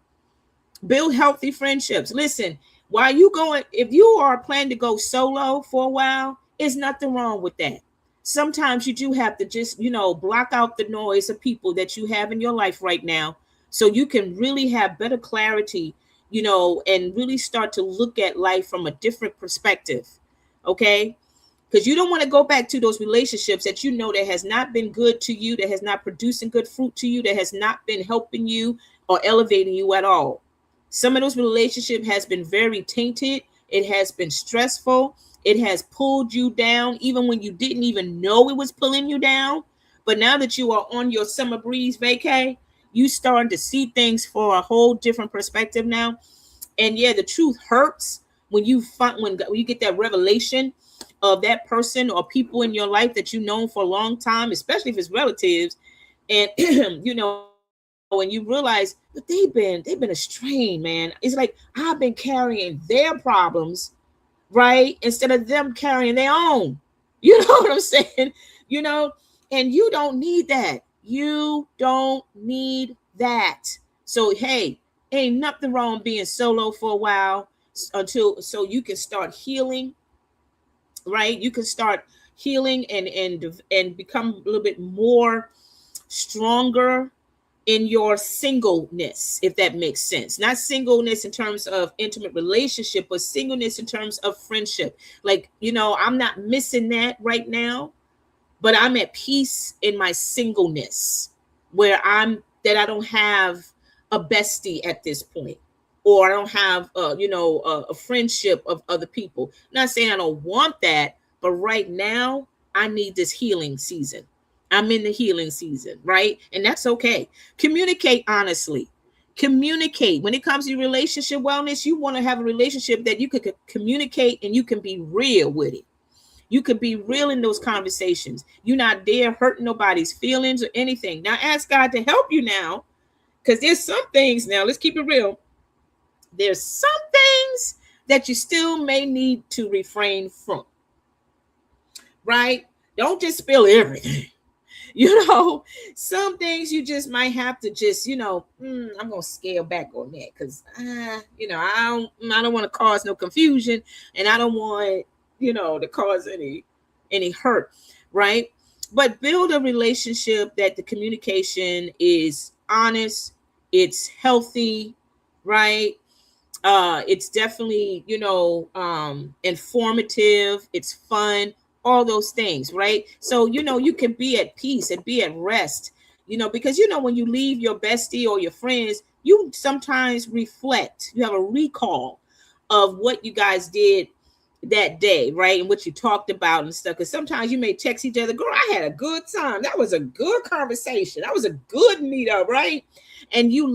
Build healthy friendships. Listen, while you going, if you are planning to go solo for a while, there's nothing wrong with that. Sometimes you do have to just, block out the noise of people that you have in your life right now, so you can really have better clarity, and really start to look at life from a different perspective. Okay? Because you don't want to go back to those relationships that that has not been good to you, that has not producing good fruit to you, that has not been helping you or elevating you at all. Some of those relationships has been very tainted. It has been stressful. It has pulled you down, even when you didn't even know it was pulling you down. But now that you are on your summer breeze vacay, you starting to see things for a whole different perspective now. And yeah, the truth hurts when you get that revelation of that person or people in your life that you've known for a long time, especially if it's relatives, and when you realize that they've been estranged, man. It's like I've been carrying their problems, right, instead of them carrying their own. You know what I'm saying? And you don't need that. You don't need that. So hey, ain't nothing wrong being solo for a while, so you can start healing, right? You can start healing and become a little bit more stronger in your singleness, if that makes sense. Not singleness in terms of intimate relationship, but singleness in terms of friendship. Like, I'm not missing that right now, but I'm at peace in my singleness, where I don't have a bestie at this point, or I don't have a friendship of other people. Not saying I don't want that, but right now I need this healing season. I'm in the healing season, right? And that's okay. Communicate honestly. Communicate. When it comes to relationship wellness, you want to have a relationship that you could communicate and you can be real with it. You could be real in those conversations. You're not there hurting nobody's feelings or anything. Now ask God to help you now, because there's some things now, let's keep it real. There's some things that you still may need to refrain from, right? Don't just spill everything. Some things you just might have to just, I'm gonna scale back on that, because I don't want to cause no confusion, and I don't want to cause any hurt, right? but build a relationship that the communication is honest, it's healthy, right? It's definitely, informative, it's fun, all those things, right? So, you can be at peace and be at rest, because, when you leave your bestie or your friends, you sometimes reflect, you have a recall of what you guys did that day, right? And what you talked about and stuff. Because sometimes you may text each other, girl, I had a good time. That was a good conversation. That was a good meetup, right? And you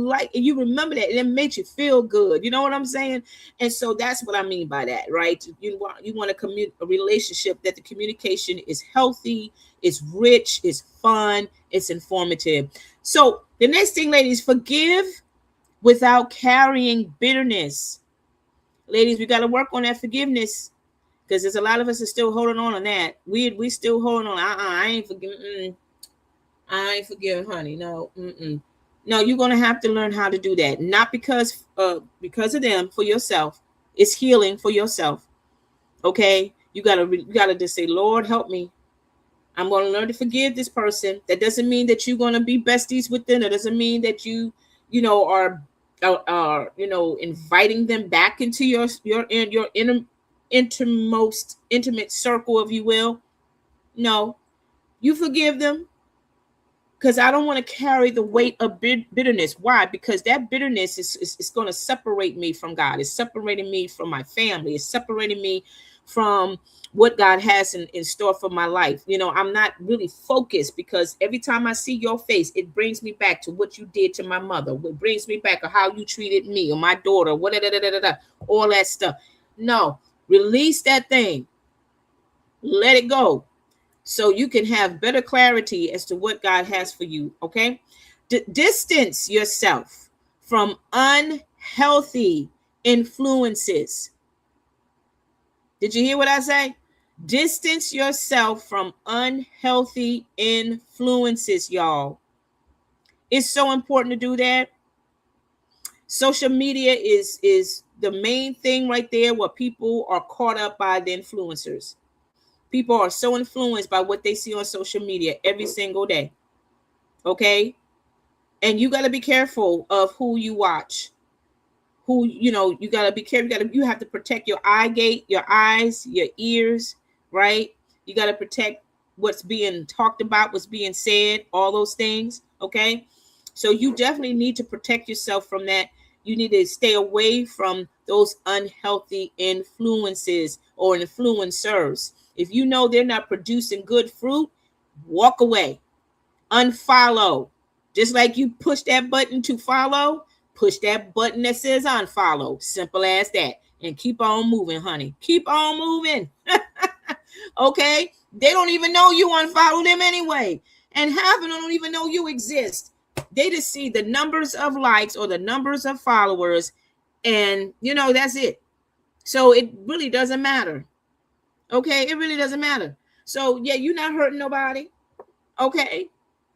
remember that, and it makes you feel good. You know what I'm saying? And so that's what I mean by that, right? You want a relationship that the communication is healthy, it's rich, it's fun, it's informative. So the next thing, ladies, forgive without carrying bitterness. Ladies, we got to work on that forgiveness, because there's a lot of us are still holding on that. We still holding on. I ain't forgiving. I ain't forgiving, honey. No. No, you're gonna have to learn how to do that. Not because of them, for yourself. It's healing for yourself. Okay, you gotta just say, Lord, help me. I'm gonna learn to forgive this person. That doesn't mean that you're gonna be besties with them. That doesn't mean that you are inviting them back into your innermost intimate circle, if you will. No, you forgive them, because I don't want to carry the weight of bitterness. Why? Because that bitterness is going to separate me from God. It's separating me from my family. It's separating me from what God has in store for my life. I'm not really focused, because every time I see your face, it brings me back to what you did to my mother. It brings me back to how you treated me or my daughter, all that stuff. No, release that thing. Let it go, so you can have better clarity as to what God has for you, okay? Distance yourself from unhealthy influences. Did you hear what I say? Distance yourself from unhealthy influences, y'all. It's so important to do that. Social media is the main thing right there, where people are caught up by the influencers. People are so influenced by what they see on social media every single day. Okay? And you got to be careful of who you watch. You got to be careful. You have to protect your eye gate, your eyes, your ears, right? You got to protect what's being talked about, what's being said, all those things. Okay? So you definitely need to protect yourself from that. You need to stay away from those unhealthy influences or influencers. If you know they're not producing good fruit, walk away. Unfollow. Just like you push that button to follow, push that button that says unfollow. Simple as that. And keep on moving, honey. Keep on moving. Okay? They don't even know you unfollow them anyway. And half of them don't even know you exist. They just see the numbers of likes or the numbers of followers, and that's it. So it really doesn't matter. Okay, it really doesn't matter. So yeah, you're not hurting nobody. Okay,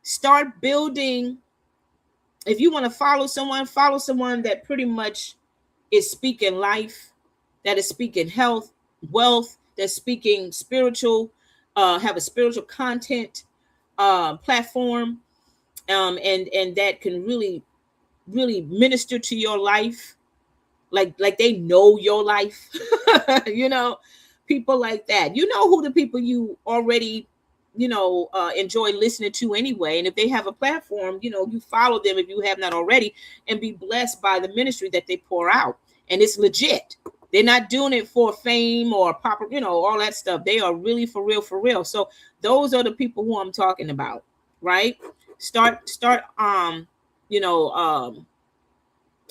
start building. If you want to follow someone that pretty much is speaking life, that is speaking health, wealth, that's speaking spiritual, have a spiritual content platform, and that can really minister to your life, like they know your life. People like that. Who the people you already enjoy listening to anyway. And if they have a platform, you follow them if you have not already, and be blessed by the ministry that they pour out. And it's legit. They're not doing it for fame or pop, all that stuff. They are really for real. So those are the people who I'm talking about, right? Start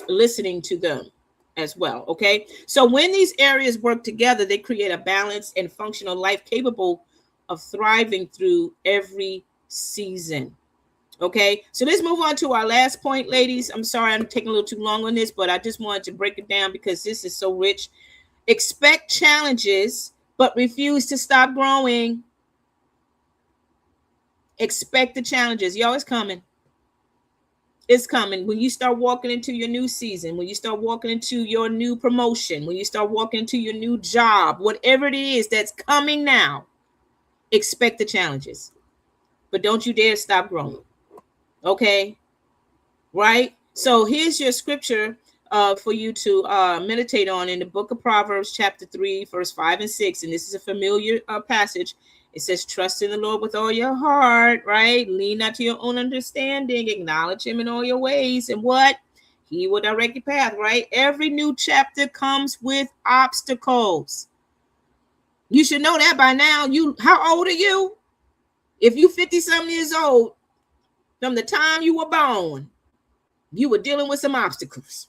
listening to them as well. Okay. So when these areas work together, they create a balanced and functional life capable of thriving through every season. Okay. So let's move on to our last point, ladies. I'm sorry I'm taking a little too long on this, but I just wanted to break it down because this is so rich. Expect challenges, but refuse to stop growing. Expect the challenges. Yo, it's coming. It's coming. When you start walking into your new season, when you start walking into your new promotion, when you start walking into your new job, whatever it is that's coming now, expect the challenges. but don't you dare stop growing. Okay, right? So here's your scripture for you to meditate on in the book of Proverbs, chapter 3, verse 5 and 6. And this is a familiar passage. It says, trust in the Lord with all your heart, right? Lean not to your own understanding. Acknowledge him in all your ways. And what? He will direct your path, right? Every new chapter comes with obstacles. You should know that by now. How old are you? If you 50-something years old, from the time you were born, you were dealing with some obstacles.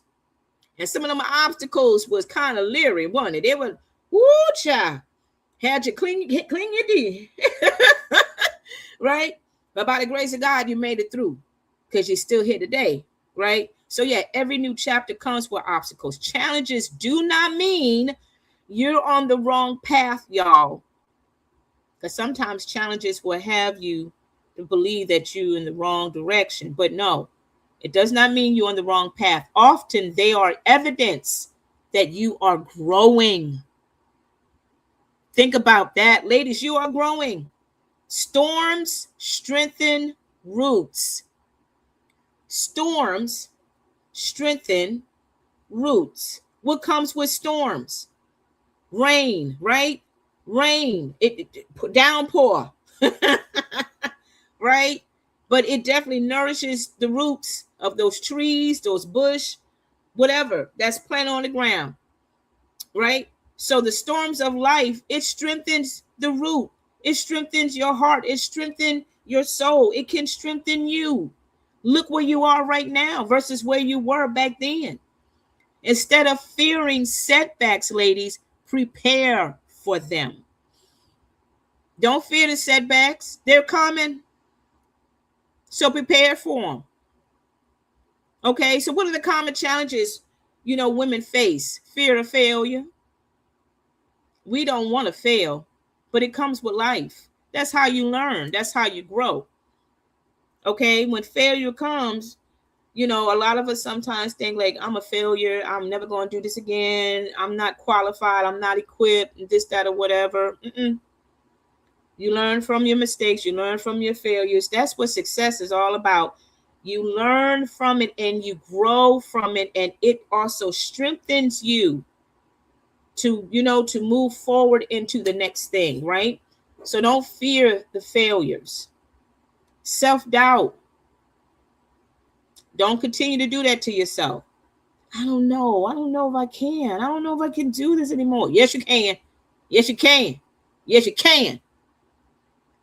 And some of them obstacles was kind of leery, wasn't it? They were, woo, child, had you clean your teeth. Right? But by the grace of God, you made it through because you're still here today, right? So yeah, every new chapter comes with obstacles. Challenges do not mean you're on the wrong path, y'all. Because sometimes challenges will have you to believe that you're in the wrong direction. But no, it does not mean you're on the wrong path. Often they are evidence that you are growing. Think about that. Ladies, you are growing. Storms strengthen roots. Storms strengthen roots. What comes with storms? Rain, right? Rain, it downpour, right? But it definitely nourishes the roots of those trees, those bush, whatever that's planted on the ground, right? So the storms of life, it strengthens the root. It strengthens your heart. It strengthens your soul. It can strengthen you. Look where you are right now versus where you were back then. Instead of fearing setbacks, ladies, prepare for them. Don't fear the setbacks. They're coming. So prepare for them. Okay, so what are the common challenges, women face? Fear of failure. We don't want to fail, but it comes with life. That's how you learn. That's how you grow. Okay, when failure comes, a lot of us sometimes think like, I'm a failure. I'm never going to do this again. I'm not qualified. I'm not equipped, this, that, or whatever. You learn from your mistakes. You learn from your failures. That's what success is all about. You learn from it and you grow from it. And it also strengthens you to move forward into the next thing, right? So don't fear the failures. Self-doubt. Don't continue to do that to yourself. I don't know if I can. I don't know if I can do this anymore. Yes, you can. Yes, you can. Yes, you can.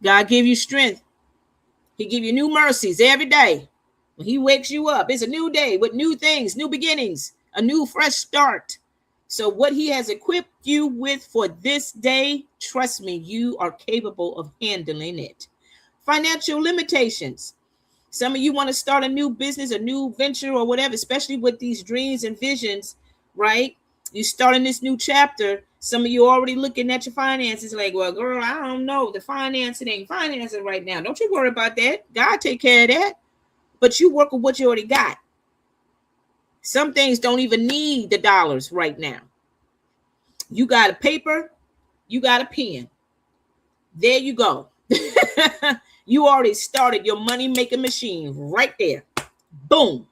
God give you strength. He give you new mercies every day. When he wakes you up, it's a new day with new things, new beginnings, a new fresh start. So what he has equipped you with for this day, trust me, you are capable of handling it. Financial limitations. Some of you want to start a new business, a new venture or whatever, especially with these dreams and visions, right? You starting this new chapter. Some of you already looking at your finances like, well, girl, I don't know. The financing ain't financing right now. Don't you worry about that. God take care of that. But you work with what you already got. Some things don't even need the dollars right now. You got a paper. You got a pen. There you go. You already started your money-making machine right there. Boom.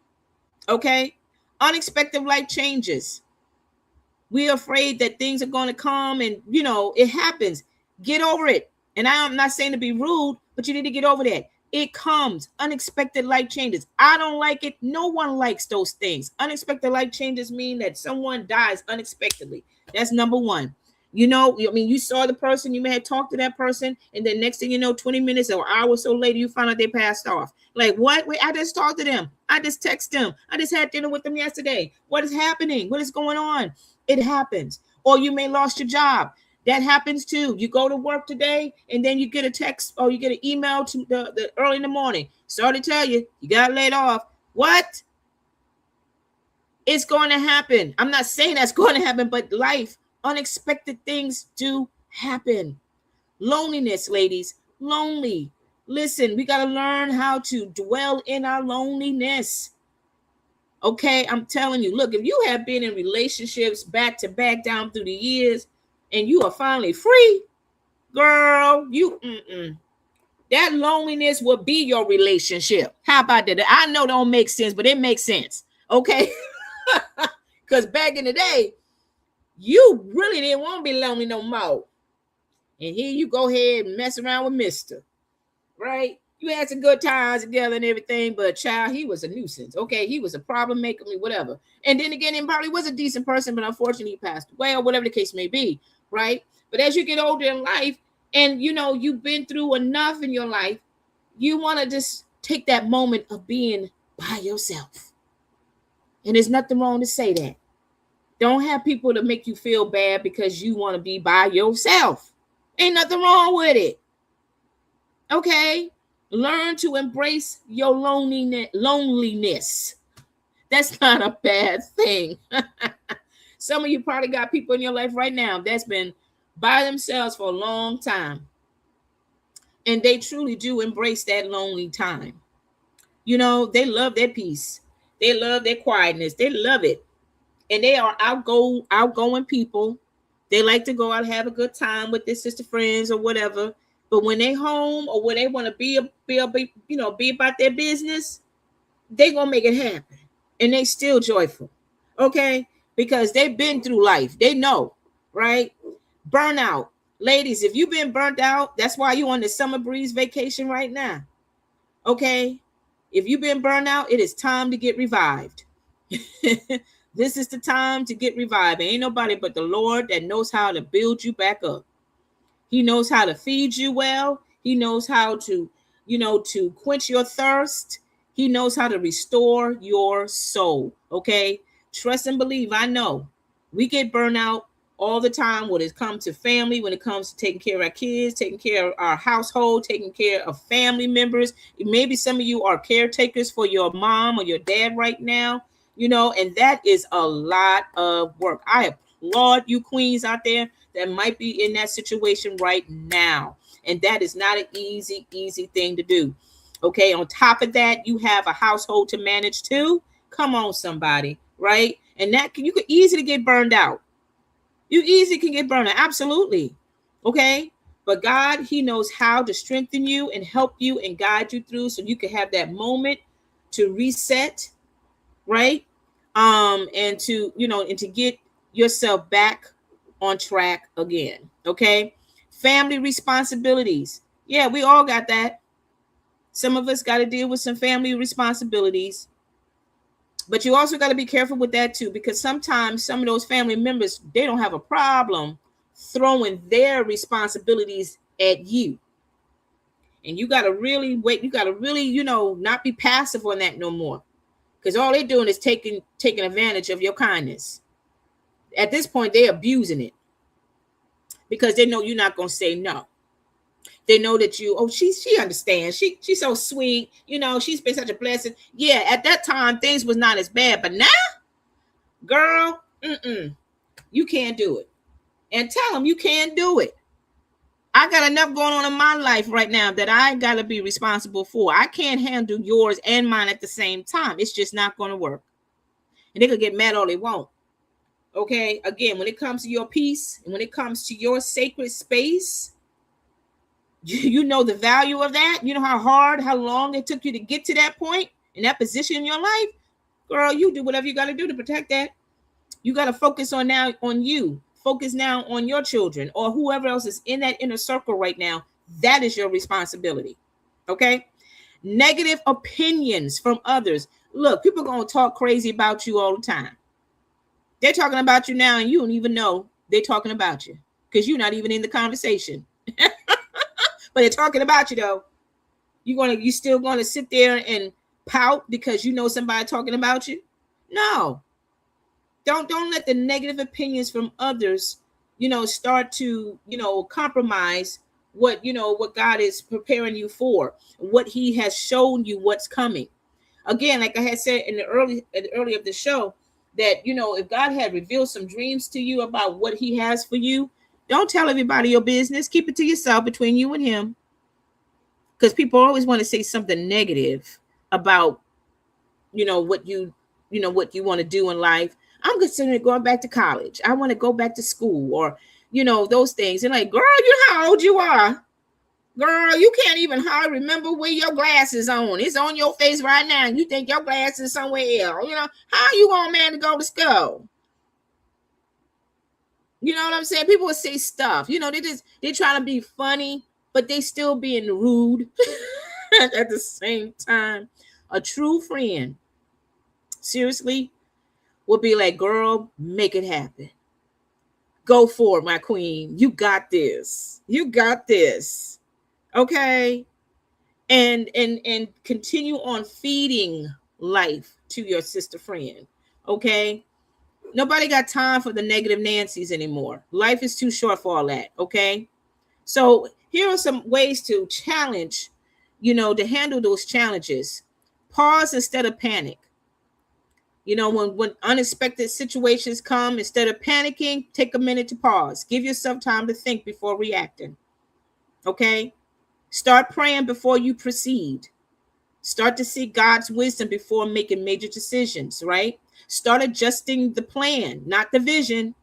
Okay? Unexpected life changes. We're afraid that things are going to come and, it happens. Get over it. And I'm not saying to be rude, but you need to get over that. It comes. Unexpected life changes. I don't like it. No one likes those things. Unexpected life changes mean that someone dies unexpectedly. That's number one. You saw the person, you may have talked to that person, and then next thing you know, 20 minutes or an hour or so later, you find out they passed off. Like, what? Wait, I just talked to them. I just texted them. I just had dinner with them yesterday. What is happening? What is going on? It happens. Or you may lost your job. That happens too. You go to work today, and then you get a text or you get an email to the early in the morning. Sorry to tell you, you got laid off. What? It's going to happen. I'm not saying that's going to happen, but life, unexpected things do happen. Loneliness, ladies, lonely. Listen, we got to learn how to dwell in our loneliness. Okay, I'm telling you, look, if you have been in relationships back to back down through the years and you are finally free, girl, That loneliness will be your relationship. How about that? I know it don't make sense, but it makes sense. Okay. Because back in the day, you really didn't want to be lonely no more. And here you go ahead and mess around with Mister. Right? You had some good times together and everything, but child, he was a nuisance. Okay, he was a problem maker, whatever. And then again, he probably was a decent person, but unfortunately he passed away or whatever the case may be, right? But as you get older in life, and you've been through enough in your life, you want to just take that moment of being by yourself. And there's nothing wrong to say that. Don't have people to make you feel bad because you want to be by yourself. Ain't nothing wrong with it. Okay? Learn to embrace your loneliness. That's not a bad thing. Some of you probably got people in your life right now that's been by themselves for a long time. And they truly do embrace that lonely time. They love their peace. They love their quietness. They love it. And they are outgoing people. They like to go out and have a good time with their sister friends or whatever. But when they home or when they want to be about their business, they gonna make it happen. And they still joyful. Okay? Because they've been through life. They know, right? Burnout. Ladies, if you've been burnt out, that's why you're on the summer breeze vacation right now. Okay? If you've been burnt out, it is time to get revived. This is the time to get revived. Ain't nobody but the Lord that knows how to build you back up. He knows how to feed you well. He knows how to, to quench your thirst. He knows how to restore your soul. Okay? Trust and believe. I know we get burnt out all the time when it comes to family, when it comes to taking care of our kids, taking care of our household, taking care of family members. Maybe some of you are caretakers for your mom or your dad right now, and that is a lot of work. I applaud you queens out there that might be in that situation right now. And that is not an easy thing to do. Okay. On top of that, you have a household to manage too. Come on, somebody. Right. And you could easily get burned out. You easily can get burned out. Absolutely. Okay. But God, he knows how to strengthen you and help you and guide you through so you can have that moment to reset. Right. And to get yourself back on track again. Okay. Family responsibilities. Yeah, we all got that. Some of us got to deal with some family responsibilities. But you also got to be careful with that too, because sometimes some of those family members, they don't have a problem throwing their responsibilities at you. And you got to really wait. You got to really, not be passive on that no more. Because all they're doing is taking advantage of your kindness. At this point, they're abusing it. Because they know you're not going to say no. They know that she understands. She's so sweet. She's been such a blessing. Yeah, at that time, things was not as bad. But now, girl, you can't do it. And tell them you can't do it. I got enough going on in my life right now that I got to be responsible for. I can't handle yours and mine at the same time. It's just not going to work. And they could get mad all they want. Okay? Again, when it comes to your peace and when it comes to your sacred space, you know the value of that. You know how long it took you to get to that point in that position in your life. Girl, you do whatever you got to do to protect that. You got to focus on you. Focus now on your children or whoever else is in that inner circle right now. That is your responsibility. Okay? Negative opinions from others. Look, people are going to talk crazy about you all the time. They're talking about you now and you don't even know they're talking about you because you're not even in the conversation. But they're talking about you though. You still going to sit there and pout because you know somebody talking about you? No. Don't let the negative opinions from others, start to, compromise what God is preparing you for, what he has shown you what's coming. Again, like I had said in the early of the show, that, if God had revealed some dreams to you about what he has for you, don't tell everybody your business. Keep it to yourself between you and him. Because people always want to say something negative about, what you want to do in life. I'm considering going back to college. I want to go back to school or, those things. And like, girl, you know how old you are. Girl, you can't even hardly remember where your glasses on. It's on your face right now. And you think your glasses somewhere else. You know, how you want man to go to school? You know what I'm saying? People will say stuff. You know, they trying to be funny, but they still being rude at the same time. A true friend, seriously, will be like, girl, make it happen. Go for it, my queen. You got this. You got this. Okay. And continue on feeding life to your sister friend. Okay. Nobody got time for the negative Nancy's anymore. Life is too short for all that. Okay. So here are some ways to challenge, to handle those challenges. Pause instead of panic. When unexpected situations come, instead of panicking, take a minute to pause. Give yourself time to think before reacting. Okay? Start praying before you proceed. Start to seek God's wisdom before making major decisions, right? Start adjusting the plan, not the vision.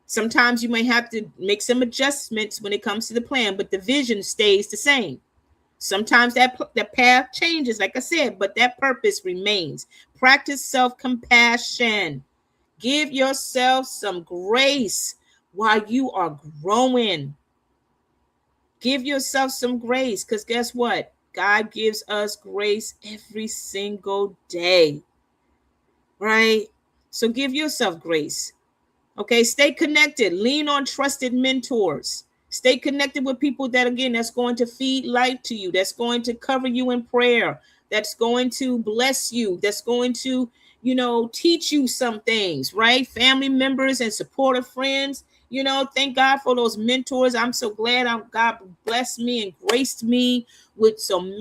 Sometimes you may have to make some adjustments when it comes to the plan, but the vision stays the same. Sometimes that path changes, like I said, but that purpose remains. Practice self-compassion. Give yourself some grace while you are growing. Give yourself some grace, because guess what? God gives us grace every single day, right? So give yourself grace. Okay, stay connected. Lean on trusted mentors. Stay connected with people that's going to feed life to you, that's going to cover you in prayer, that's going to bless you, that's going to, teach you some things, right? Family members and supportive friends. Thank God for those mentors. I'm so glad God blessed me and graced me with some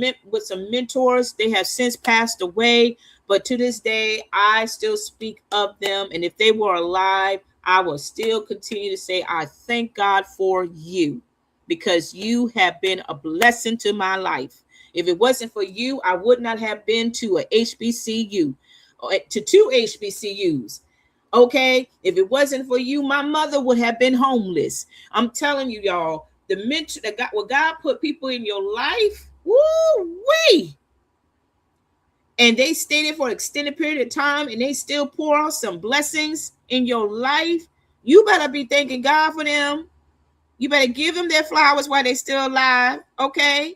mentors. They have since passed away, but to this day, I still speak of them. And if they were alive, I will still continue to say, I thank God for you, because you have been a blessing to my life. If it wasn't for you, I would not have been to a HBCU, to two HBCUs. Okay. If it wasn't for you, my mother would have been homeless. I'm telling you, y'all, what God put people in your life, woo-wee, and they stay there for an extended period of time, and they still pour out some blessings in your life, you better be thanking God for them. You better give them their flowers while they're still alive. Okay.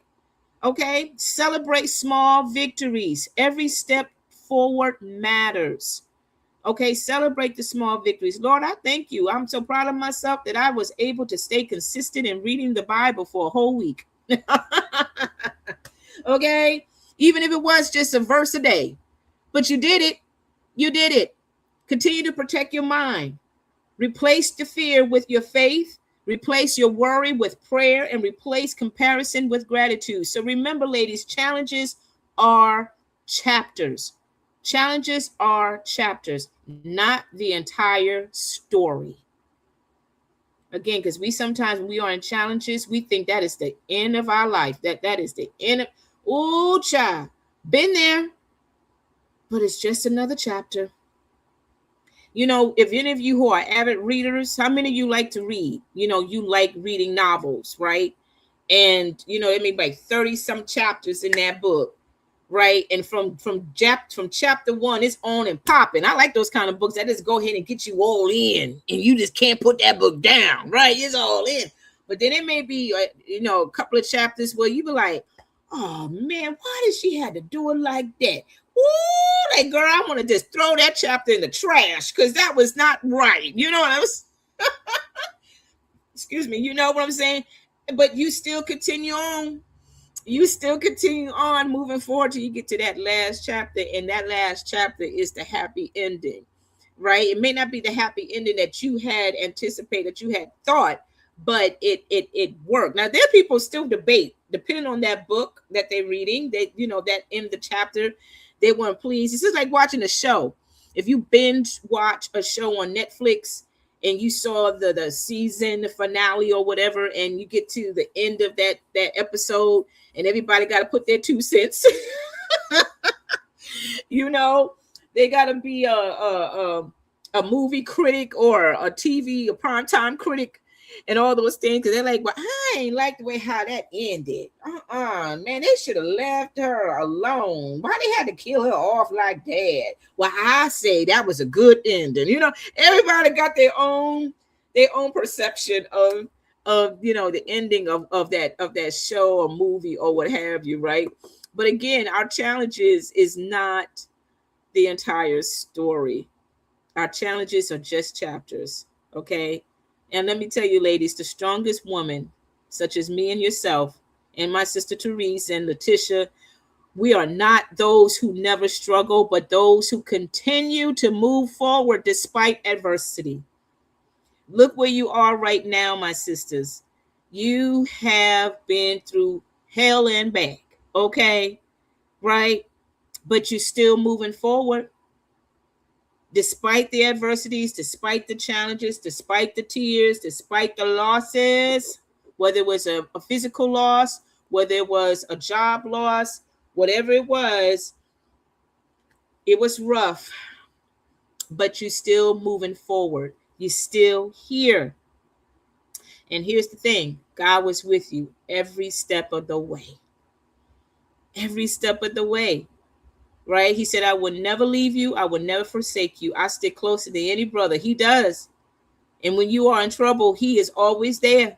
Celebrate small victories. Every step forward matters. Okay, celebrate the small victories. Lord, I thank you. I'm so proud of myself that I was able to stay consistent in reading the Bible for a whole week. Okay, even if it was just a verse a day, but you did it. You did it. Continue to protect your mind. Replace the fear with your faith. Replace your worry with prayer, and replace comparison with gratitude. So remember, ladies, challenges are chapters. Challenges are chapters, not the entire story. Again, because sometimes when we are in challenges, we think that is the end of our life. That is the end of, oh, child, been there, but it's just another chapter. If any of you who are avid readers, how many of you like to read? You like reading novels, right? And it may be like 30 some chapters in that book, right? And from chapter 1, it's on and popping. I like those kind of books that just go ahead and get you all in, and you just can't put that book down, right? It's all in. But then it may be a couple of chapters where you be like, oh man, why did she have to do it like that? Ooh, that girl, I want to just throw that chapter in the trash, because that was not right. You know what I was excuse me, you know what I'm saying? But you still continue on. You still continue on moving forward till you get to that last chapter, and that last chapter is the happy ending, right? It may not be the happy ending that you had anticipated, you had thought, but it worked. Now there are people still debate, depending on that book that they're reading, that that in the chapter they weren't pleased. It's just like watching a show. If you binge watch a show on Netflix and you saw the season finale or whatever, and you get to the end of that episode, and everybody got to put their 2 cents. They got to be a movie critic or a primetime critic. and all those things, because they're like, well, I ain't like the way how that ended. Man, they should have left her alone. Why they had to kill her off like that? Well, I say that was a good ending. Everybody got their own perception of the ending of that show or movie or what have you, right? But again, our challenge is not the entire story. Our challenges are just chapters, okay? And let me tell you, ladies, the strongest woman, such as me and yourself, and my sister Therese and Leticia, we are not those who never struggle, but those who continue to move forward despite adversity. Look where you are right now, my sisters. You have been through hell and back, okay? Right? But you're still moving forward despite the adversities, despite the challenges, despite the tears, despite the losses, whether it was a physical loss, whether it was a job loss, whatever it was rough, but you're still moving forward. You're still here. And here's the thing, God was with you every step of the way. Every step of the way. Right? He said, I will never leave you. I will never forsake you. I stick closer than any brother. He does. And when you are in trouble, he is always there.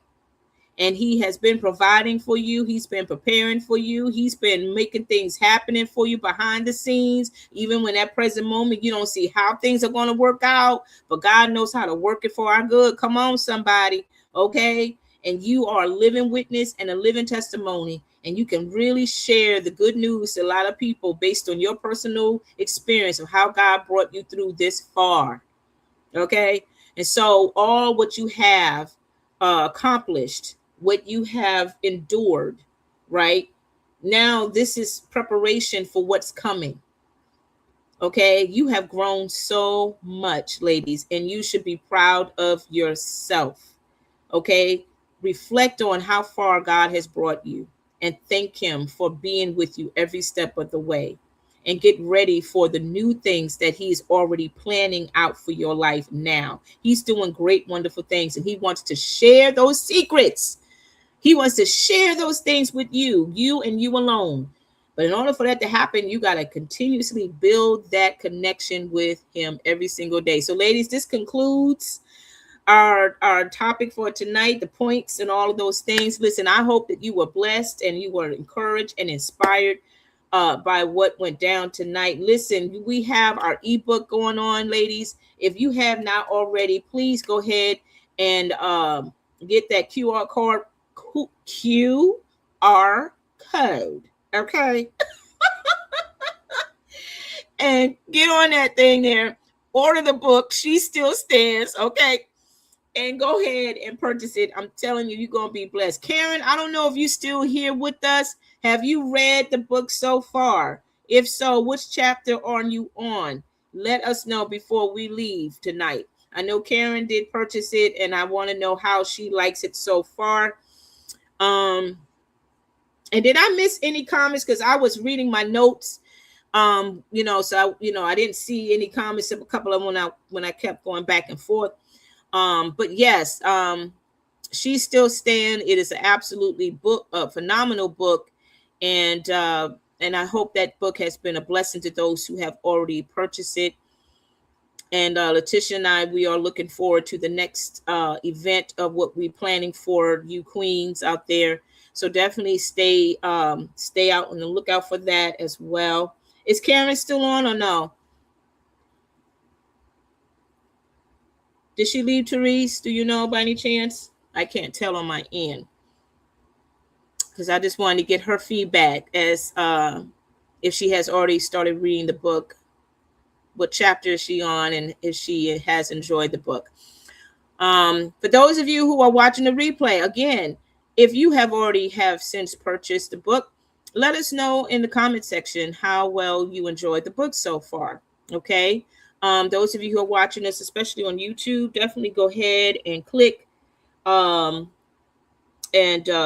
And he has been providing for you. He's been preparing for you. He's been making things happening for you behind the scenes. Even when at present moment, you don't see how things are going to work out. But God knows how to work it for our good. Come on, somebody. Okay? And you are a living witness and a living testimony. And you can really share the good news to a lot of people based on your personal experience of how God brought you through this far. Okay? And so all what you have accomplished, what you have endured, right? Now this is preparation for what's coming. Okay? You have grown so much, ladies, and you should be proud of yourself. Okay? Reflect on how far God has brought you and thank him for being with you every step of the way, and get ready for the new things that he's already planning out for your life now. He's doing great, wonderful things, and he wants to share those secrets. He wants to share those things with you and you alone. But in order for that to happen, you got to continuously build that connection with him every single day. So ladies, this concludes our topic for tonight, the points and all of those things. Listen, I hope that you were blessed and you were encouraged and inspired by what went down tonight. Listen, we have our ebook going on, ladies. If you have not already, please go ahead and get that QR code. Okay. And get on that thing there. Order the book. She Still Stands. Okay. And go ahead and purchase it. I'm telling you, you're going to be blessed. Karen, I don't know if you're still here with us. Have you read the book so far? If so, which chapter are you on? Let us know before we leave tonight. I know Karen did purchase it, and I want to know how she likes it so far. And did I miss any comments? Because I was reading my notes. So I didn't see any comments. A couple of them when I kept going back and forth. But yes, She Still Stand. It is an absolutely phenomenal book, and I hope that book has been a blessing to those who have already purchased it. And Leticia and I, we are looking forward to the next event of what we're planning for you queens out there. So definitely stay out on the lookout for that as well. Is Karen still on or no? Did she leave, Therese? Do you know by any chance? I can't tell on my end, because I just wanted to get her feedback as if she has already started reading the book, what chapter is she on, and if she has enjoyed the book. For those of you who are watching the replay, again, if you have since purchased the book, let us know in the comment section how well you enjoyed the book so far. Okay. Those of you who are watching us, especially on YouTube, definitely go ahead and click and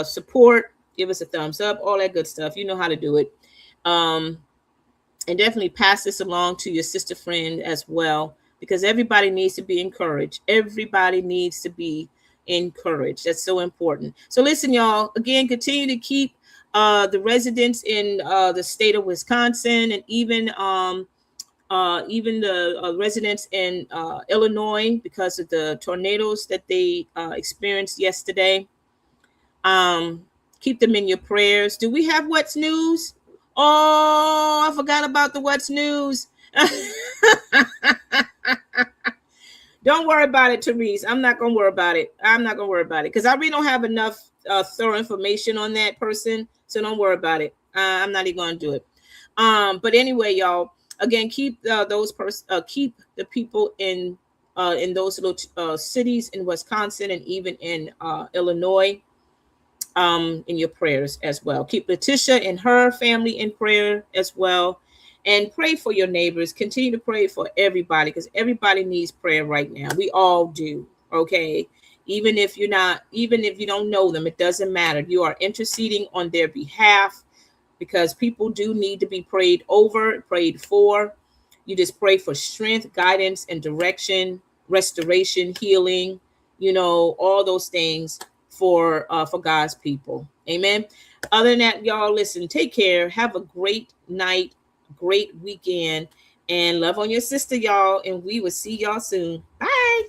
support. Give us a thumbs up, all that good stuff. You know how to do it. And definitely pass this along to your sister friend as well, because everybody needs to be encouraged. Everybody needs to be encouraged. That's so important. So listen, y'all, again, continue to keep the residents in the state of Wisconsin, and even the residents in Illinois, because of the tornadoes that they experienced yesterday. Um, Keep them in your prayers. Do we have what's news? Oh, I forgot about the what's news. Don't worry about it, Therese. I'm not gonna worry about it. I'm not gonna worry about it because I really don't have enough thorough information on that person. So don't worry about it. I'm not even gonna do it. But anyway, y'all. Again, keep keep the people in those little cities in Wisconsin and even in Illinois in your prayers as well. Keep Leticia and her family in prayer as well, and pray for your neighbors. Continue to pray for everybody because everybody needs prayer right now. We all do. Okay. Even if you don't know them, it doesn't matter. You are interceding on their behalf because people do need to be prayed over, prayed for. You just pray for strength, guidance, and direction, restoration, healing, all those things for God's people. Amen. Other than that, y'all, listen, take care. Have a great night, great weekend, and love on your sister, y'all. And we will see y'all soon. Bye.